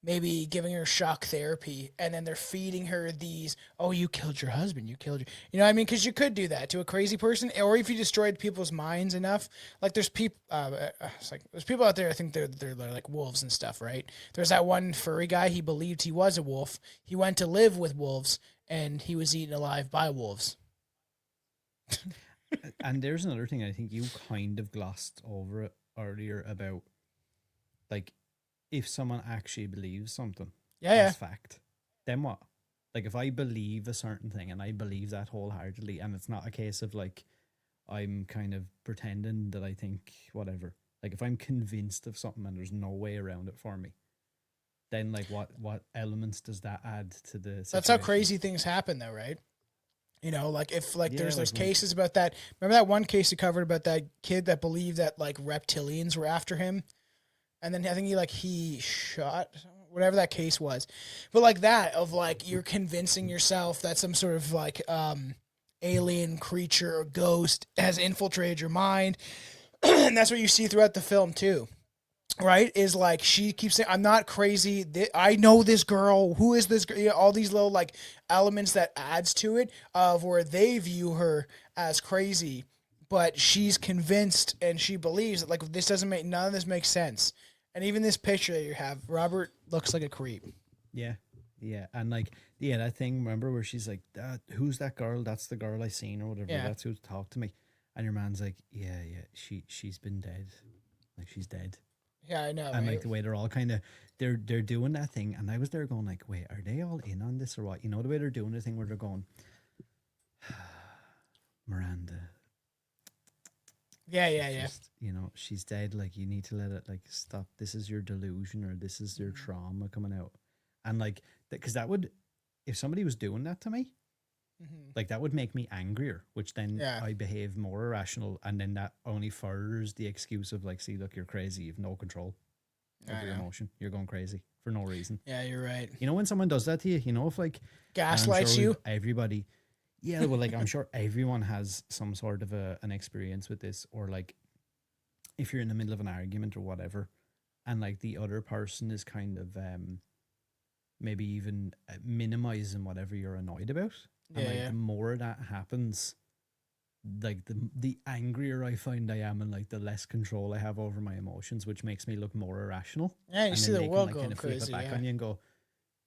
maybe giving her shock therapy, and then they're feeding her these? Oh, you killed your husband. You killed your. You know what I mean? Because you could do that to a crazy person, or if you destroyed people's minds enough. Like there's people. It's like there's people out there. I think they're like wolves and stuff, right? There's that one furry guy. He believed he was a wolf. He went to live with wolves, and he was eaten alive by wolves. And there's another thing I think you kind of glossed over it earlier about like if someone actually believes something Yeah, yeah. as fact, then what? Like if I believe a certain thing and I believe that wholeheartedly, and it's not a case of like I'm kind of pretending that I think whatever. Like if I'm convinced of something and there's no way around it for me, then like what elements does that add to the That's how situation? crazy things happen, though, right? You know, like if like Yeah, there's like those when cases about that. Remember that one case you covered about that kid that believed that like reptilians were after him, and then I think he shot whatever that case was, but like that of like you're convincing yourself that some sort of like alien creature or ghost has infiltrated your mind, and that's what you see throughout the film too. Right, is like she keeps saying, I'm not crazy. I know this girl. Who is this girl? You know, all these little like elements that adds to it of where they view her as crazy, but she's convinced and she believes that like this doesn't make none of this makes sense. And even this picture that you have, Robert looks like a creep. yeah, yeah, and like yeah, that thing. Remember where she's like, "Who's that girl? That's the girl I seen or whatever. Yeah, That's who talked to me." And your man's like, "Yeah, yeah, she's been dead. Like she's dead." yeah, I know, And right? like the way they're all kind of they're doing that thing, and I was there going like, "Wait, are they all in on this or what?" You know the way they're doing the thing where they're going, "Miranda, Yeah, yeah, she's yeah. just she's dead. Like you need to let it like stop. This is your delusion or this is your Mm-hmm. trauma coming out." And like because that would if somebody was doing that to me, Mm-hmm. like that would make me angrier, which then Yeah, I behave more irrational, and then that only furthers the excuse of like, see, look, you're crazy, you've no control over I your know. emotion, you're going crazy for no reason. Yeah, you're right. When someone does that to you, if like, and I'm sure Gaslights we've you. everybody, yeah, well, like I'm sure everyone has some sort of an experience with this, or like if you're in the middle of an argument or whatever, and like the other person is kind of maybe even minimizing whatever you're annoyed about, and Yeah, like yeah. the more that happens, like the angrier I find I am, and like the less control I have over my emotions, which makes me look more irrational. Yeah, you And see then the they can world like kind going of flip it crazy. back Yeah. on you and go,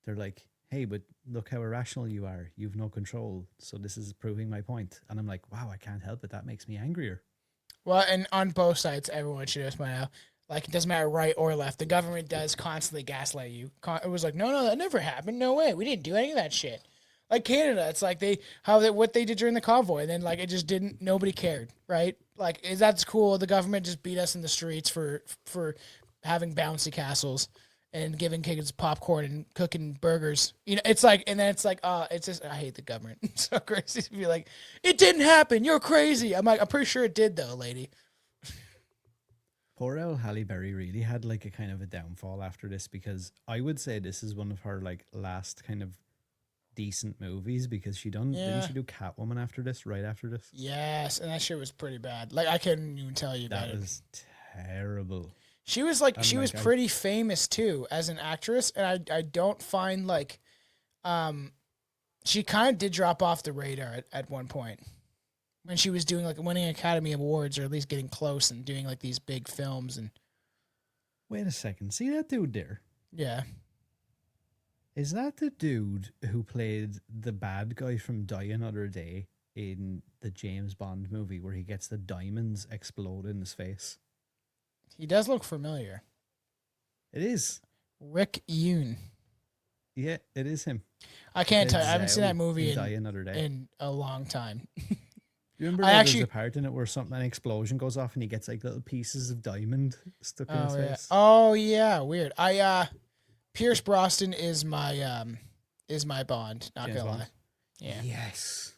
they're like, hey, but look how irrational you are. You've no control. So this is proving my point. And I'm like, wow, I can't help it. That makes me angrier. Well, and on both sides, everyone should just point out, like, it doesn't matter right or left. The government does constantly gaslight you. It was like, no, no, that never happened. No way. We didn't do any of that shit. Like Canada, it's like what they did during the convoy, and then like it just didn't. Nobody cared, right? Like, is that's cool? The government just beat us in the streets for having bouncy castles and giving kids popcorn and cooking burgers. You know, it's like, and then it's like, it's just I hate the government. It's so crazy to be like, it didn't happen. You're crazy. I'm like, I'm pretty sure it did though, lady. Poor old Halle Berry really had like a kind of a downfall after this, because I would say this is one of her like last kind of decent movies, because didn't Yeah. she do Catwoman after this, right after this? Yes, and that shit was pretty bad. Like I couldn't even tell you about That it. was terrible. She And was like I pretty famous too as an actress, and I don't find like um she kind of did drop off the radar at one point when she was doing like winning Academy Awards or at least getting close and doing like these big films and Wait a second. See that dude there? yeah. Is that the dude who played the bad guy from Die Another Day in the James Bond movie where he gets the diamonds explode in his face? He does look familiar. It is. Rick Yoon. Yeah, it is him. I can't tell Played you. I haven't seen that Zell movie in Die Another Day. in a long time. You remember I that actually there's a part in it where something, an explosion goes off and he gets like little pieces of diamond stuck in his Oh yeah. face? Oh yeah, weird. Pierce Brosnan is my Bond, not James gonna Bond. lie. Yeah. Yes.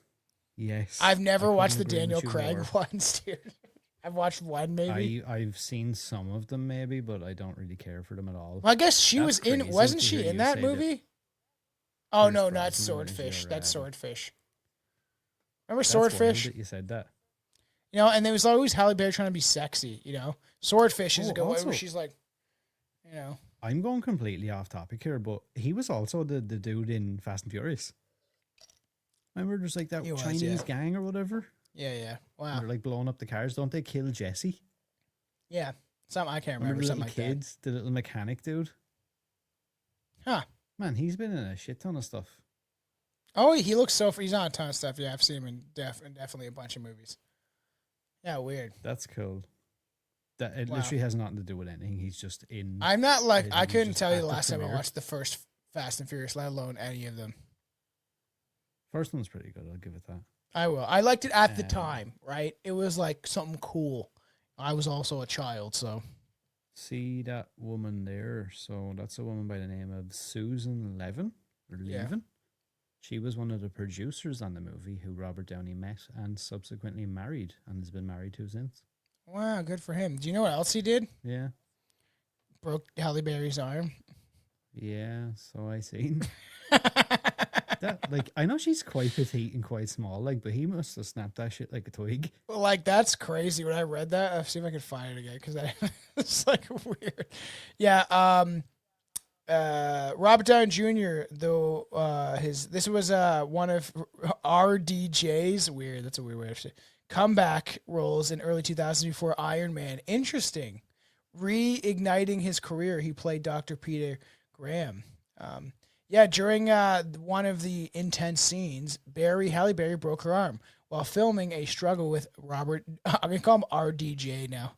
Yes. I've I never couldn't watched the agree Daniel with you Craig more. ones, dude. I've watched one maybe. I've seen some of them maybe, but I don't really care for them at all. Well, I guess she That's was in. crazy Wasn't to she hear in you that say that movie? Oh Pierce no, not Brosnan is Swordfish. your, That's um, Swordfish. Remember That's wild Swordfish? that you said that. You know, and there was always Halle Berry trying to be sexy. You know, Swordfish is Oh, a good one also, where she's like, you know, I'm going completely off topic here, but he was also the dude in Fast and Furious. Remember there's like that He was, Chinese yeah. gang or whatever? yeah. And Wow. they're like blowing up the cars. Don't they kill Jesse? Yeah, something I can't Remember remember. the Something little like kid, the little mechanic dude? that. Huh. Man, he's been in a shit ton of stuff. Oh, he looks so. He's on a ton of stuff. Yeah, I've seen him in definitely a bunch of movies. Yeah, weird. That's cool. That it Wow. literally has nothing to do with anything. He's just in. I'm not like He's I couldn't just tell you the at the last time I premiere. watched the first Fast and Furious, let alone any of them. First one's pretty good. I'll give it that. I will. I liked it at the Um, time, right? It was like something cool. I was also a child, so See that woman there? So that's a woman by the name of Susan Levin or Yeah. Levin. She was one of the producers on the movie who Robert Downey met and subsequently married and has been married to since. wow, good for him. Do you know what else he did? Yeah. Broke Halle Berry's arm. Yeah, so I seen that. Like, I know she's quite petite and quite small, like, but he must have snapped that shit like a twig. Like that's crazy. When I read that, I'll see if I can find it again because it's like weird. Yeah. Robert Downey Jr. though this was one of RDJ's weird. That's a weird way to say comeback roles in early 2000s before Iron Man. Interesting. Reigniting his career, he played Dr. Peter Graham. Yeah, during one of the intense scenes, Halle Berry broke her arm while filming a struggle with Robert. I'm gonna call him RDJ now.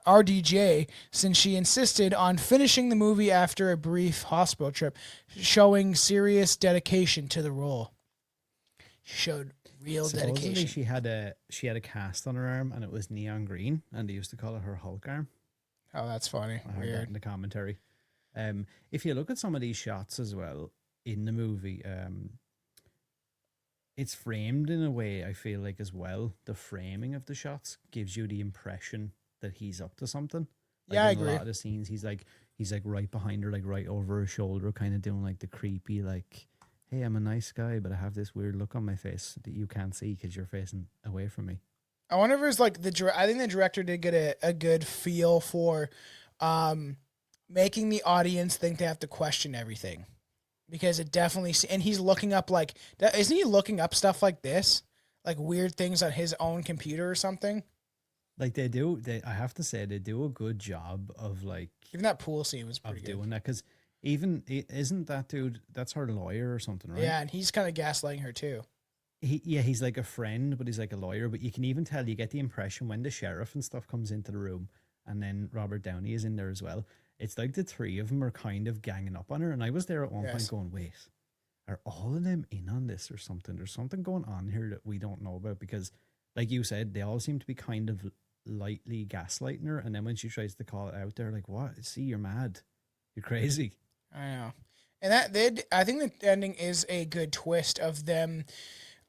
RDJ, since she insisted on finishing the movie after a brief hospital trip, showing serious dedication to the role. She showed real Supposedly dedication. she had a cast on her arm and it was neon green, and they used to call it her Hulk arm. Oh, that's funny. I heard that Weird. in the commentary. If you look at some of these shots as well in the movie, it's framed in a way, I feel like, as well. The framing of the shots gives you the impression that he's up to something. Like Yeah, I in a agree. lot of the scenes, he's like right behind her, like right over her shoulder, kind of doing like the creepy, like, hey, I'm a nice guy, but I have this weird look on my face that you can't see because you're facing away from me. I wonder if it's like I think the director did get a good feel for making the audience think they have to question everything, because it definitely and he's looking up like isn't he looking up stuff like this, like weird things on his own computer or something? Like I have to say, they do a good job of like Even that pool scene was pretty of good. doing that, because isn't that dude, that's her lawyer or something, right? Yeah, and he's kind of gaslighting her too. He's like a friend, but he's like a lawyer. But you can even tell, you get the impression when the sheriff and stuff comes into the room, and then Robert Downey is in there as well. It's like the three of them are kind of ganging up on her. And I was there at one point going, wait, are all of them in on this or something? There's something going on here that we don't know about, because like you said, they all seem to be kind of lightly gaslighting her, and then when she tries to call it out, they're like, "What? See, you're mad, you're crazy." I know. And that they, I think the ending is a good twist of them.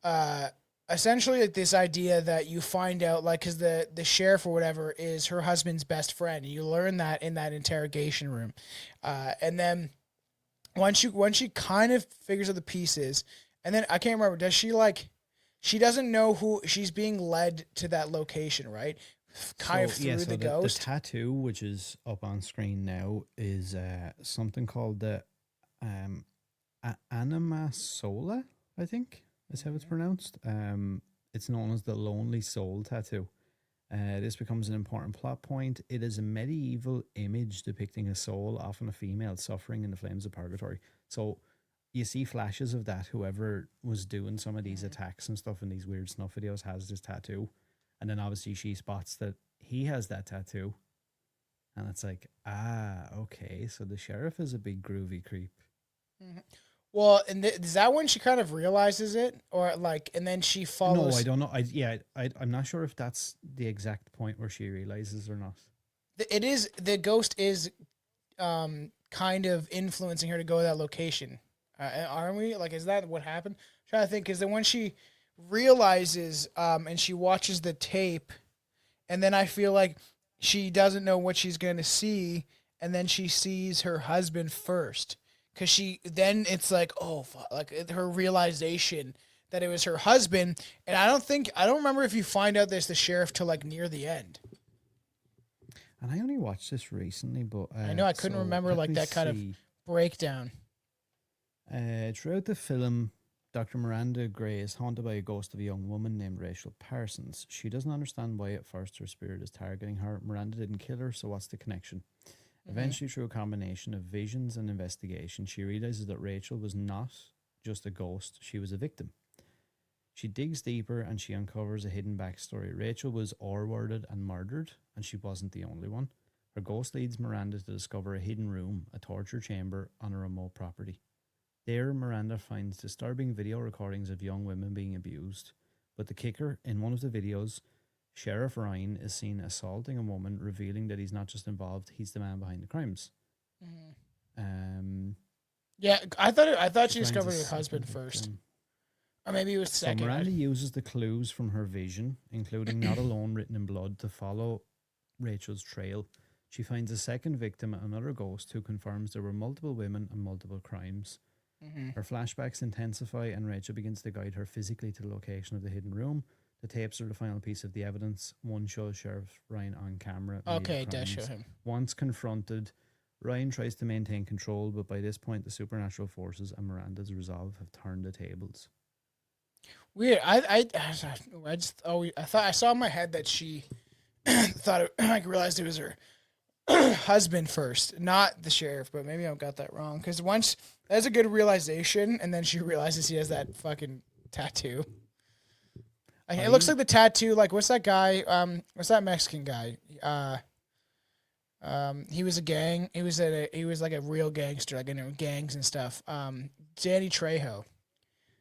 Uh, Essentially, like this idea that you find out, like, because the sheriff or whatever is her husband's best friend, and you learn that in that interrogation room, and then once she kind of figures out the pieces, and then I can't remember. Does she like? She doesn't know who she's being led to that location, right? Kind of So yeah, through so the the ghost. tattoo which is up on screen now is something called the um anima sola, I think is how it's Mhm. pronounced. It's known as the lonely soul tattoo. This becomes an important plot point. It is a medieval image depicting a soul, often a female, suffering in the flames of purgatory. So you see flashes of that. Whoever was doing some of these Mhm. attacks and stuff in these weird snuff videos has this tattoo. And then obviously she spots that he has that tattoo. And it's like, ah, okay. So the sheriff is a big groovy creep. Mhm. Well, and is that when she kind of realizes it, or like, and then she No, I follows? don't know. I'm not sure if that's the exact point where she realizes or not. It is the ghost is kind of influencing her to go to that location. Aren't we? Like, is that what happened? I'm trying to think, because then when she realizes and she watches the tape, and then I feel like she doesn't know what she's going to see, and then she sees her husband first, because she then it's like, oh fuck, like her realization that it was her husband. And I don't remember if you find out there's the sheriff till like near the end. And I only watched this recently, but I know I couldn't so remember let like me that kind of see. breakdown. Throughout the film, Dr. Miranda Gray is haunted by a ghost of a young woman named Rachel Parsons. She doesn't understand why at first her spirit is targeting her. Miranda didn't kill her, so what's the connection? Mm-hmm. Eventually, through a combination of visions and investigation, she realizes that Rachel was not just a ghost, she was a victim. She digs deeper and she uncovers a hidden backstory. Rachel was R-worded and murdered, and she wasn't the only one. Her ghost leads Miranda to discover a hidden room, a torture chamber on a remote property. There, Miranda finds disturbing video recordings of young women being abused. But the kicker, in one of the videos, Sheriff Ryan is seen assaulting a woman, revealing that he's not just involved, he's the man behind the crimes. Mm-hmm. Um, Yeah, I thought she she finds a discovered her second husband first, victim. or maybe it was So second. Miranda uses the clues from her vision, including Not Alone written in blood, to follow Rachel's trail. She finds a second victim, another ghost, who confirms there were multiple women and multiple crimes. Mm-hmm. Her flashbacks intensify, and Rachel begins to guide her physically to the location of the hidden room. The tapes are the final piece of the evidence. One shows Sheriff Ryan on camera mid Okay, it does show crimes. him. Once confronted, Ryan tries to maintain control, but by this point, the supernatural forces and Miranda's resolve have turned the tables. Weird. I just always I thought I saw in my head that she thought it, like realized it was her husband first, not the sheriff. But maybe I got that wrong. Because once that's a good realization, and then she realizes he has that fucking tattoo. Like, it looks I like the tattoo. Like, what's that guy? What's that Mexican guy? He was a gang. He was like a real gangster, like in gangs and stuff. Danny Trejo.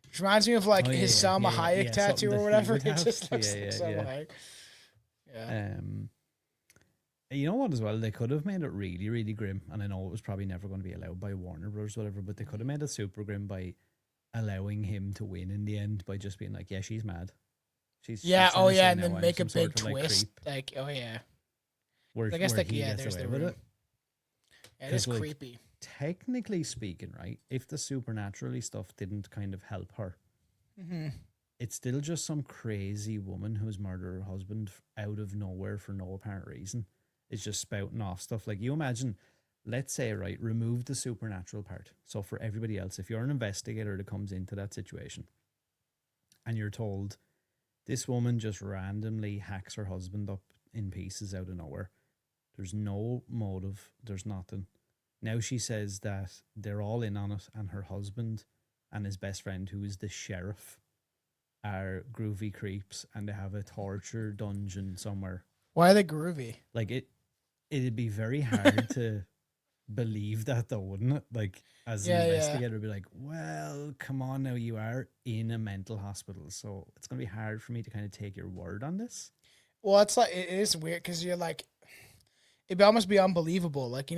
Which reminds me of like Oh his Salma Hayek something tattoo or that he whatever. would It have. just looks like Yeah, Salma Hayek. Yeah. yeah. You know what? As well, they could have made it really, really grim, and I know it was probably never going to be allowed by Warner Bros. Whatever, but they could have made it super grim by allowing him to win in the end by just being like, "Yeah, she's mad. Yeah. She's trying Oh to yeah, say and now then I'm make a some big sort of like twist. creep," Like, oh yeah. where I guess like he yeah, gets there's away the with room. it. Yeah, it is Because like creepy. technically speaking, right, if the supernaturally stuff didn't kind of help her, Hmm. it's still just some crazy woman who's murdered her husband out of nowhere for no apparent reason. It's just spouting off stuff. Like you imagine, let's say, right, remove the supernatural part. So for everybody else, if you're an investigator that comes into that situation and you're told this woman just randomly hacks her husband up in pieces out of nowhere, there's no motive, there's nothing. Now she says that they're all in on it, and her husband and his best friend, who is the sheriff, are groovy creeps, and they have a torture dungeon somewhere. Why are they groovy? Like it'd be very hard to believe that though, wouldn't it? Like as an Yeah, yeah. investigator, be like, well, come on now, you are in a mental hospital, so it's gonna be hard for me to kind of take your word on this. Well, it's like it is weird because you're like it'd almost be unbelievable. Like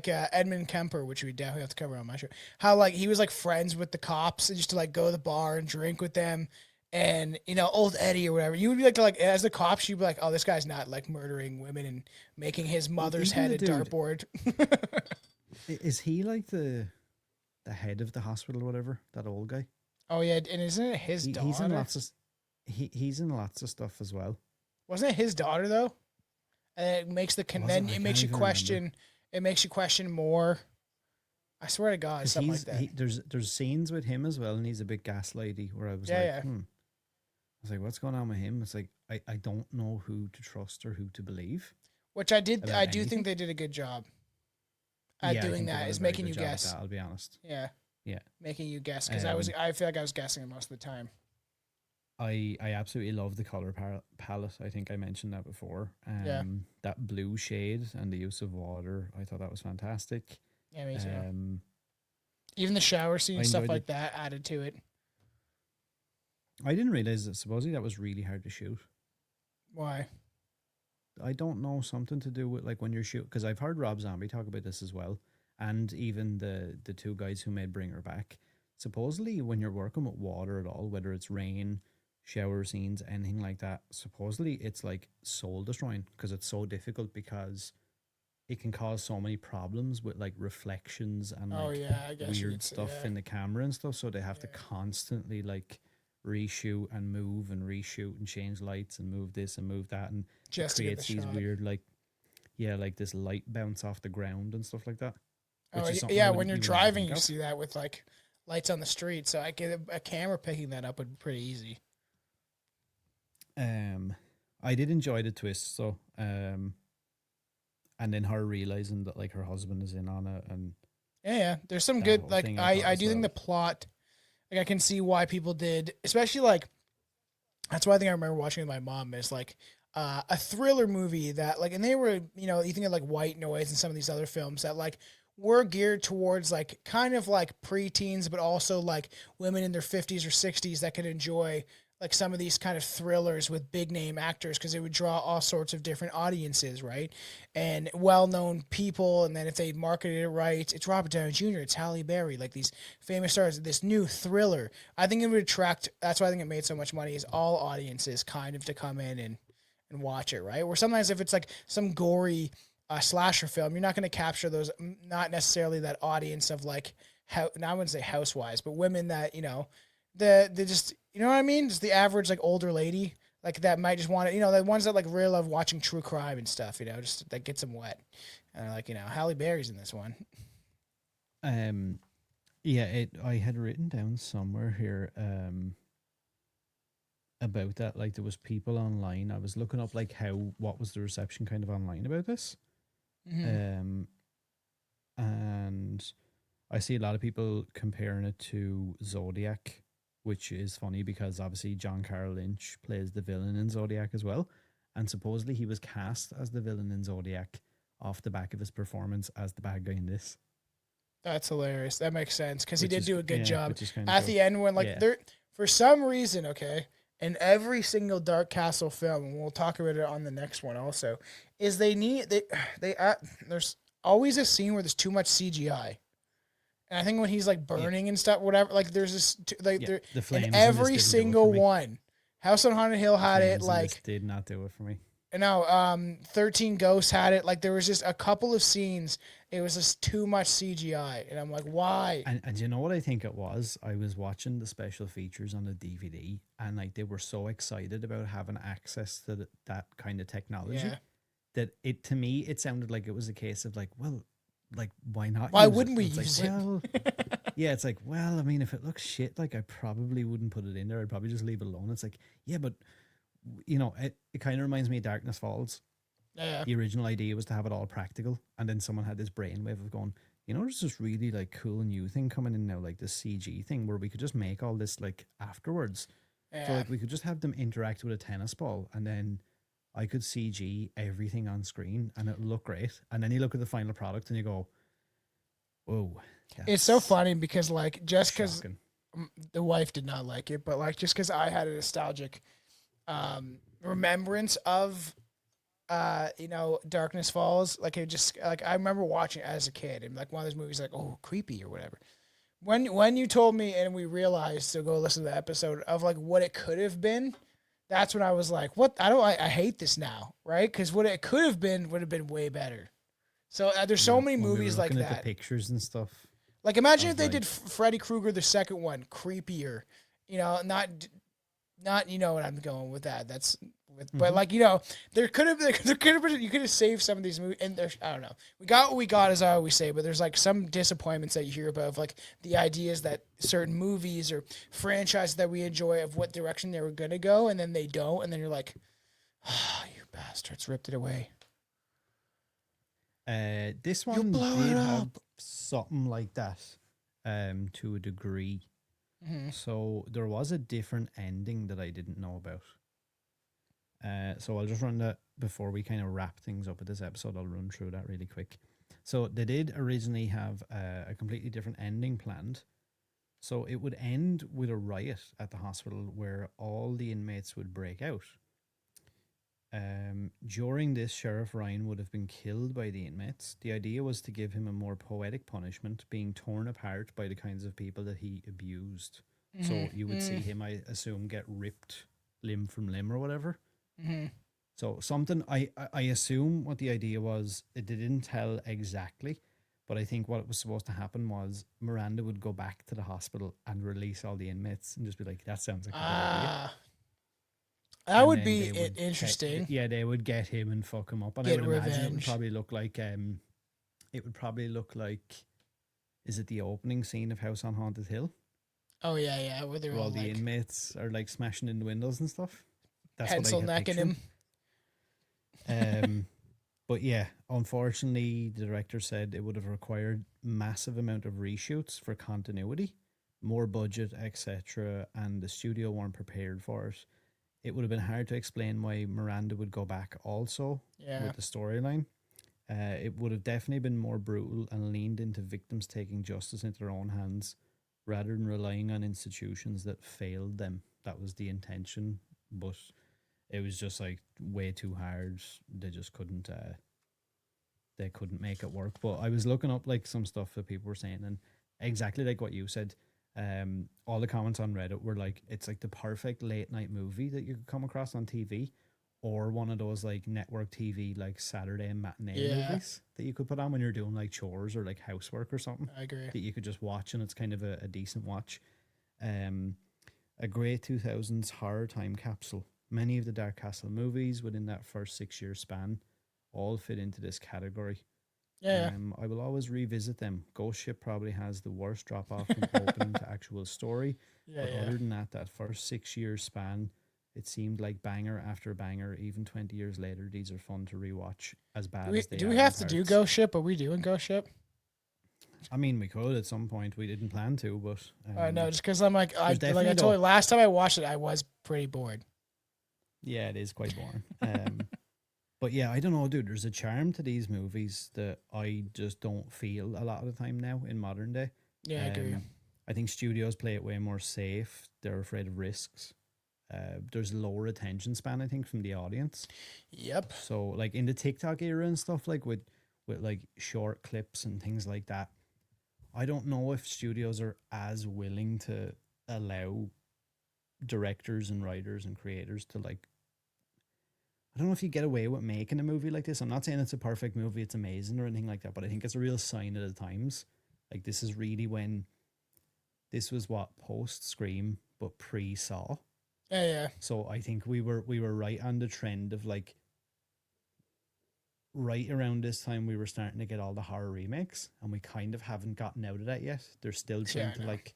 Edmund Kemper, which we definitely have to cover on my show. How like he was like friends with the cops and used to like go to the bar and drink with them. And old Eddie or whatever, you would be like as the cops, you'd be like, oh, this guy's not like murdering women and making his mother's Even head the a dude, dartboard. is he like the head of the hospital, or whatever? That old guy. Oh yeah, and isn't it his He's in daughter? lots of he's in lots of stuff as well. Wasn't it his daughter though? And it makes Was it? then I it can't makes you even remember. question. It makes you question more. I swear to God, Because something like that. there's scenes with him as well, and he's a bit gaslighty. Where I was Yeah, like, yeah. I was like, what's going on with him? It's like I don't know who to trust or who to believe Which I did. about I do think anything. they did a good job at Yeah, I doing think they that. did a Is very making good you job at guess. that. I'll be honest. Yeah, Yeah. making you guess because Um, I feel like I was guessing it most of the time. I absolutely love the color palette. I think I mentioned that before. Yeah, That blue shade and the use of water, I thought that was fantastic. yeah, me too. Um, Even the shower scene, I stuff enjoyed it. like that, added to it. I didn't realize that supposedly that was really hard to shoot. Why? I don't know, something to do with like when you're shoot, because I've heard Rob Zombie talk about this as well, and even the two guys who made Bring Her Back. Supposedly, when you're working with water at all, whether it's rain, shower scenes, anything like that, supposedly it's like soul destroying because it's so difficult because it can cause so many problems with like reflections and Oh like yeah, I guess you could weird say stuff yeah, in the camera and stuff. So they have to yeah. constantly like reshoot and move and reshoot and change lights and move this and move that. And it Just to get the creates these shot. weird, like, yeah, like this light bounce off the ground and stuff like that, Oh which is something yeah, when you're you would never driving, think you of. see that with like lights on the street. So I get a camera picking that up would be pretty easy. Um, I did enjoy the twist, so and then her realizing that like her husband is in on it and Yeah, yeah. There's some that good whole like thing I thought I was do think the well. plot like I can see why people did, especially like that's why I think I remember watching with my mom is like a thriller movie that like and they were you think of like White Noise and some of these other films that like were geared towards like kind of like preteens but also like women in their 50s or 60s that could enjoy like some of these kind of thrillers with big name actors because it would draw all sorts of different audiences, right? And well-known people, and then if they marketed it right, it's Robert Downey Jr., it's Halle Berry, like these famous stars. This new thriller, I think it would attract. That's why I think it made so much money. Is all audiences kind of to come in and watch it, right? Or sometimes if it's like some gory slasher film, you're not going to capture those. Not necessarily that audience of like how. Now I wouldn't say housewives, but women that the just what I mean. Just the average like older lady like that might just want to the ones that like really love watching true crime and stuff. Just that gets them wet. And like Halle Berry's in this one. Um, yeah, I had written down somewhere here about that. Like there was people online. I was looking up like what was the reception kind of online about this. Mm-hmm. Um, and I see a lot of people comparing it to Zodiac, which is funny because obviously John Carroll Lynch plays the villain in Zodiac as well. And supposedly he was cast as the villain in Zodiac off the back of his performance as the bad guy in this. That's hilarious. That makes sense because he Which did is do a good job which is kind of at cool. the end when like Yeah. there for some reason. Okay, in every single Dark Castle film, and we'll talk about it on the next one also, is there's always a scene where there's too much CGI. And I think when he's like Yeah. burning and stuff, whatever, like there's this, like Yeah. there, The in flames and just every didn't do it for single me. one, House on Haunted Hill The had it, flames and this like, did not do it for me. no, 13 Ghosts had it, like there was just a couple of scenes, it was just too much CGI, and I'm like, why? And you know what I think it was? I was watching the special features on the DVD, and like they were so excited about having access to that kind of technology Yeah, that it to me it sounded like it was a case of like, well, like why not why use it? wouldn't we And it's like, use well, it? yeah, it's like, well, I mean, if it looks shit, like I probably wouldn't put it in there. I'd probably just leave it alone. It's like, yeah, but it kind of reminds me of Darkness Falls. Yeah, The original idea was to have it all practical, and then someone had this brainwave of going, there's this really like cool new thing coming in now, like this CG thing where we could just make all this like afterwards. So yeah, like we could just have them interact with a tennis ball, and then I could CG everything on screen and it would look great. And then you look at the final product and you go, whoa, It's so that's funny because like just because shocking. the wife did not like it, but like just because I had a nostalgic remembrance of Darkness Falls, like it just like I remember watching it as a kid and like one of those movies like, oh, creepy or whatever. When you told me and we realized to go listen to the episode of like what it could have been, that's when I was like, what? I hate this now, right? Because what it could have been would have been way better. So there's so Yeah, many when we were movies like looking at the that. pictures and stuff Like imagine if of they did like, Freddy Krueger the second one, creepier. Not you know what I'm going with that. That's with, but hmm like there could have been you could have saved some of these movies. And there's I don't know. We got what we got, as I always say. But there's like some disappointments that you hear about, of like the ideas that certain movies or franchises that we enjoy of what direction they were gonna go, and then they don't, and then you're like, oh, you bastards, ripped it away. this You one blow it did have up. something like that, to a degree. Hmm. So there was a different ending that I didn't know about. So I'll just run that before we kind of wrap things up with this episode. I'll run through that really quick. So they did originally have a completely different ending planned. So it would end with a riot at the hospital where all the inmates would break out. During this, Sheriff Ryan would have been killed by the inmates. The idea was to give him a more poetic punishment, being torn apart by the kinds of people that he abused. So you would see him, I assume, get ripped limb from limb or whatever. Hmm. So something I assume what the idea was, it didn't tell exactly, but I think what was supposed to happen was Miranda would go back to the hospital and release all the inmates and just be like, that sounds like a good idea. Ah, that And would then be they would interesting. yeah, they would get him and fuck him up. And I Get would imagine revenge. it would probably look like, is it the opening scene of House on Haunted Hill? Oh yeah, yeah. Where they're Where all all the like inmates are like smashing in the windows and stuff. That's what I pencil kept necking picturing. him. But yeah, unfortunately, the director said it would have required massive amount of reshoots for continuity, more budget, etc., and the studio weren't prepared for it. It would have been hard to explain why Miranda would go back also Yeah. with the storyline. It would have definitely been more brutal and leaned into victims taking justice into their own hands rather than relying on institutions that failed them. That was the intention, but it was just like way too hard. They just couldn't. They couldn't make it work. But I was looking up like some stuff that people were saying, and exactly like what you said. All the comments on Reddit were like, it's like the perfect late night movie that you could come across on TV, or one of those like network TV like Saturday matinee Yeah. movies that you could put on when you're doing like chores or like housework or something I agree. that you could just watch and it's kind of a decent watch. Um, a great 2000s horror time capsule. Many of the Dark Castle movies within that first 6 year span all fit into this category. Yeah. I will always revisit them. Ghost Ship probably has the worst drop off from opening to actual story, Yeah. but Yeah. other than that, that first 6 year span, it seemed like banger after banger. Even 20 years later, these are fun to rewatch, as bad as they Do are we in have to do parts. Ghost Ship? Are we doing Ghost Ship? I mean, we could at some point. We didn't plan to, but No, just because I'm like there's like I definitely told though. you last time I watched it, I was pretty bored. Yeah, it is quite boring. But yeah, I don't know, dude. There's a charm to these movies that I just don't feel a lot of the time now in modern day. Yeah, I agree. Um, I think studios play it way more safe. They're afraid of risks. There's lower attention span, I think, from the audience. Yep. So, like in the TikTok era and stuff, like with like short clips and things like that, I don't know if studios are as willing to allow directors and writers and creators to like, I don't know if you get away with making a movie like this. I'm not saying it's a perfect movie, it's amazing or anything like that, but I think it's a real sign of the times. Like this is really when this was what post Scream but pre Saw. Yeah, yeah. So I think we were right on the trend of like right around this time we were starting to get all the horror remakes and we kind of haven't gotten out of that yet. They're still Yeah, trying I to know. like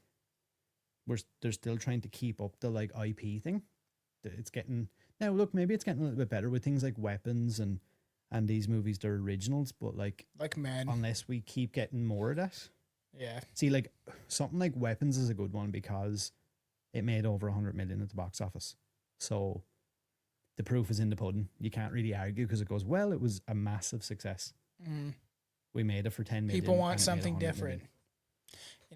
they're still trying to keep up the like IP thing. It's getting now look, maybe it's getting a little bit better with things like Weapons and these movies, they're originals, but like Like man. unless we keep getting more of that. Yeah. See, like something like Weapons is a good one because it made over 100 million at the box office. So the proof is in the pudding. You can't really argue because it goes, well, it was a massive success. Mm. We made it for 10 million. People want and it made something 100 different. million.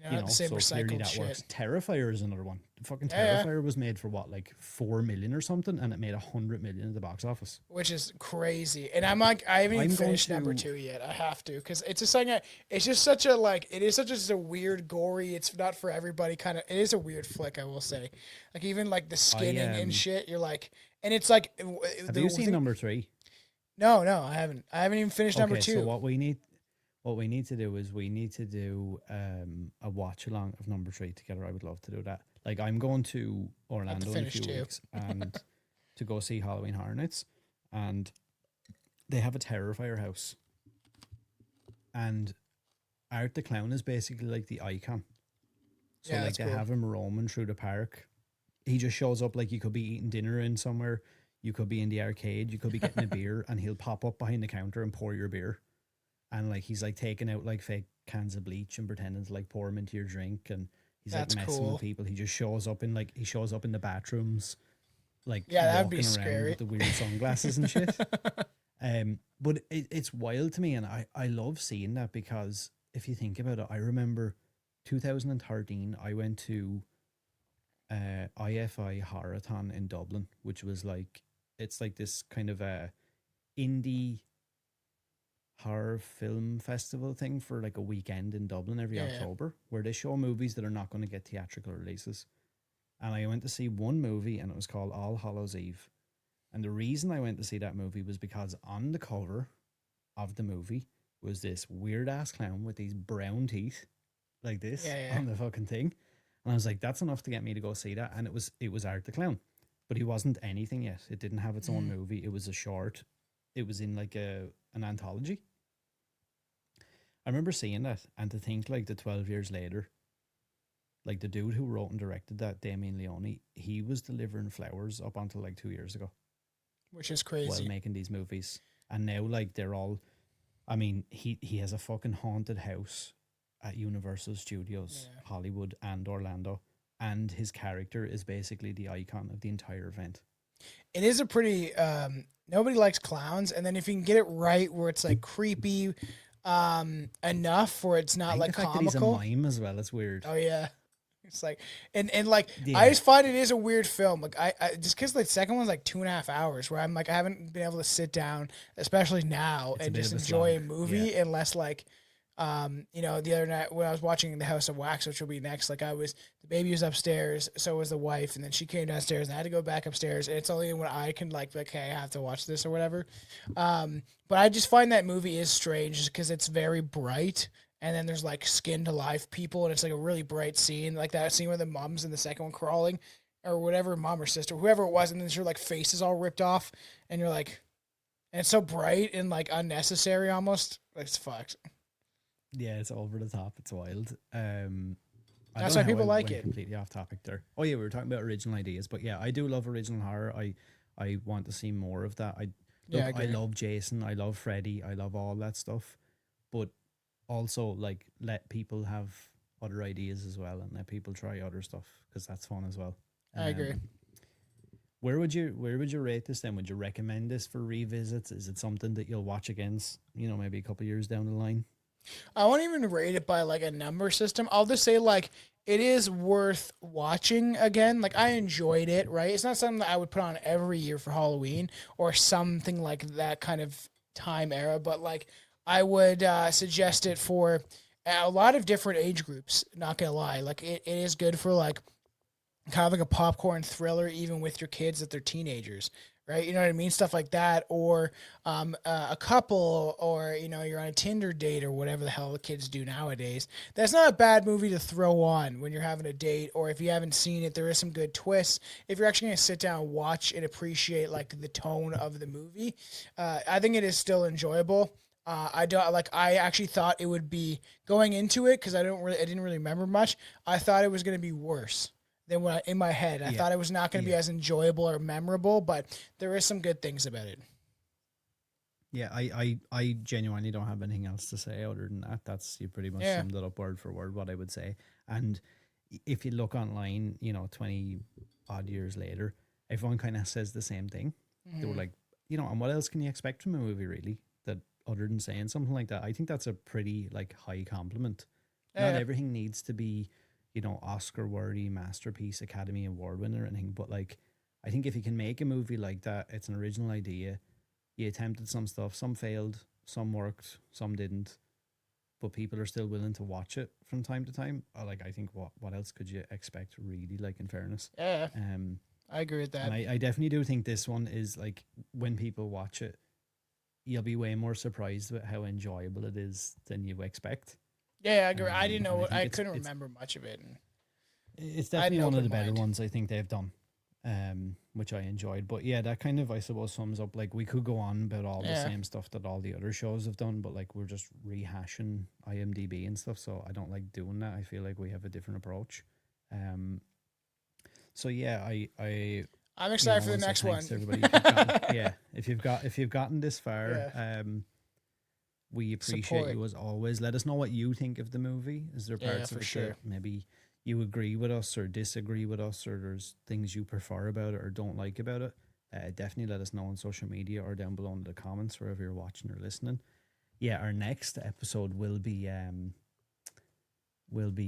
Not the same So clearly recycled that shit. works. Terrifier is another one. The fucking Yeah. Terrifier was made for what, like 4 million or something, and it made 100 million at the box office. Which is crazy. And I'm like, I haven't even I'm going finished number 2 yet. I have to, because it's just like it's just such a like it is such a weird, gory. It's not for everybody. Kind of, it is a weird flick, I will say. Like even like the skinning and shit. You're like, and it's like. Have you seen number 3? No, I haven't. I haven't even finished number 2. So what we need to do is we need to do a watch along of number 3 together. I would love to do that. Like I'm going to Orlando in a few weeks and to go see Halloween Horror Nights, and they have a Terrifier house, and Art the Clown is basically like the icon. So like they have him roaming through the park. He just shows up like you could be eating dinner in somewhere, you could be in the arcade, you could be getting a beer, and he'll pop up behind the counter and pour your beer. And like he's like taking out like fake cans of bleach and pretending to like pour them into your drink, and he's like messing with people. He just shows up in the bathrooms, like that'd be walking scary around with the weird sunglasses and shit. But it's wild to me, and I love seeing that, because if you think about it, I remember 2013 I went to IFI Horrorthon in Dublin, which was like, it's like this kind of a indie horror film festival thing for like a weekend in Dublin every October, where they show movies that are not going to get theatrical releases. And I went to see one movie, and it was called All Hallows Eve. And the reason I went to see that movie was because on the cover of the movie was this weird ass clown with these brown teeth like this on the fucking thing. And I was like, that's enough to get me to go see that. And it was Art the Clown, but he wasn't anything yet. It didn't have its own movie. It was a short. It was in like an anthology. I remember seeing that, and to think like the 12 years later, like the dude who wrote and directed that, Damien Leone, he was delivering flowers up until like 2 years ago. Which is crazy. While making these movies. And now like they're all, I mean, he has a fucking haunted house at Universal Studios, Hollywood and Orlando. And his character is basically the icon of the entire event. It is a pretty, nobody likes clowns. And then if you can get it right where it's like creepy, enough where it's not like the fact comical. That he's a mime as well, it's weird. Oh yeah, it's like and like I just find it is a weird film. Like I just because the second one's like 2.5 hours, where I'm like I haven't been able to sit down, especially now, and just enjoy a movie unless like the other night when I was watching The House of Wax, which will be next, like the baby was upstairs, so was the wife, and then she came downstairs, and I had to go back upstairs, and it's only when I can like, hey, I have to watch this or whatever. But I just find that movie is strange just because it's very bright, and then there's like skinned alive people, and it's like a really bright scene, like that scene where the mom's in the second one crawling, or whatever, mom or sister, whoever it was, and then your like face is all ripped off, and you're like, and it's so bright and like unnecessary almost, like it's fucked. Yeah, it's over the top. It's wild. That's why people like it. Completely off topic there. Oh yeah, we were talking about original ideas, but yeah, I do love original horror. I want to see more of that. I love Jason. I love Freddy. I love all that stuff, but also like let people have other ideas as well, and let people try other stuff, because that's fun as well. I agree. Where would you rate this then? Would you recommend this for revisits? Is it something that you'll watch against, maybe a couple years down the line? I won't even rate it by like a number system. I'll just say like it is worth watching again. Like I enjoyed it, right? It's not something that I would put on every year for Halloween or something like that kind of time era, but like I would suggest it for a lot of different age groups, not gonna lie. Like it is good for like kind of like a popcorn thriller, even with your kids if they're teenagers. Right, you know what I mean, stuff like that, or a couple, or you're on a Tinder date or whatever the hell the kids do nowadays. That's not a bad movie to throw on when you're having a date, or if you haven't seen it, there is some good twists. If you're actually gonna sit down and watch and appreciate like the tone of the movie, I think it is still enjoyable. I actually thought it would be going into it because I didn't really remember much. I thought it was gonna be worse than what in my head. I thought it was not going to be as enjoyable or memorable, but there is some good things about it. Yeah, I genuinely don't have anything else to say other than that. That's, you pretty much summed it up word for word what I would say. And if you look online, 20 odd years later, everyone kind of says the same thing. They were like, you know, and what else can you expect from a movie really that other than saying something like that? I think that's a pretty like high compliment. Not everything needs to be, you know, Oscar worthy masterpiece, Academy Award winner or anything, but like I think if you can make a movie like that, it's an original idea. You attempted some stuff, some failed, some worked, some didn't, but people are still willing to watch it from time to time. Like I think what else could you expect really, like in fairness? Yeah. I agree with that. And I definitely do think this one is like when people watch it, you'll be way more surprised with how enjoyable it is than you expect. Yeah, I agree. I didn't know. I couldn't remember much of it. And it's definitely one of the better ones I think they've done, which I enjoyed. But yeah, that kind of, I suppose, sums up. Like we could go on about all the same stuff that all the other shows have done, but like we're just rehashing IMDb and stuff. So I don't like doing that. I feel like we have a different approach. So yeah, I'm excited for the next one. Everybody, if you've gotten this far, we appreciate you as always. Let us know what you think of the movie. Is there parts of it that maybe you agree with us or disagree with us, or there's things you prefer about it or don't like about it? Definitely let us know on social media or down below in the comments wherever you're watching or listening. Yeah, our next episode will be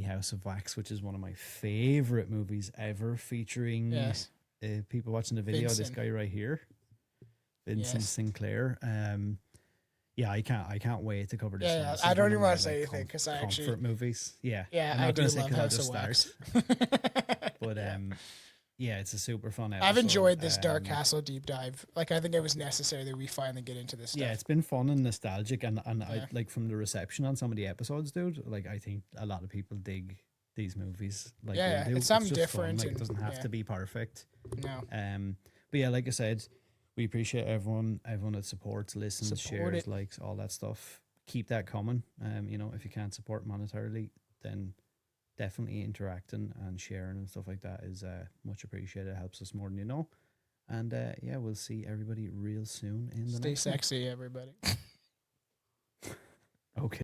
House of Wax, which is one of my favorite movies ever, featuring people watching the video. Vincent. This guy right here, Vincent Sinclair. Yeah, I can't wait to cover this. Yeah, I don't even want to say anything because I actually comfort movies. Yeah, I'm not going to say House of Wax. But yeah, it's a super fun episode. I've enjoyed this Dark Castle deep dive. Like, I think it was necessary that we finally get into this stuff. Yeah, it's been fun and nostalgic, and I like from the reception on some of the episodes, dude. Like, I think a lot of people dig these movies. Like, it's something different. Like, it doesn't have to be perfect. No. But yeah, like I said, we appreciate everyone that supports, listens, shares, likes, all that stuff. Keep that coming. You know, if you can't support monetarily, then definitely interacting and sharing and stuff like that is much appreciated. It helps us more than you know. And yeah, we'll see everybody real soon in the next one. Stay sexy, everybody. Okay.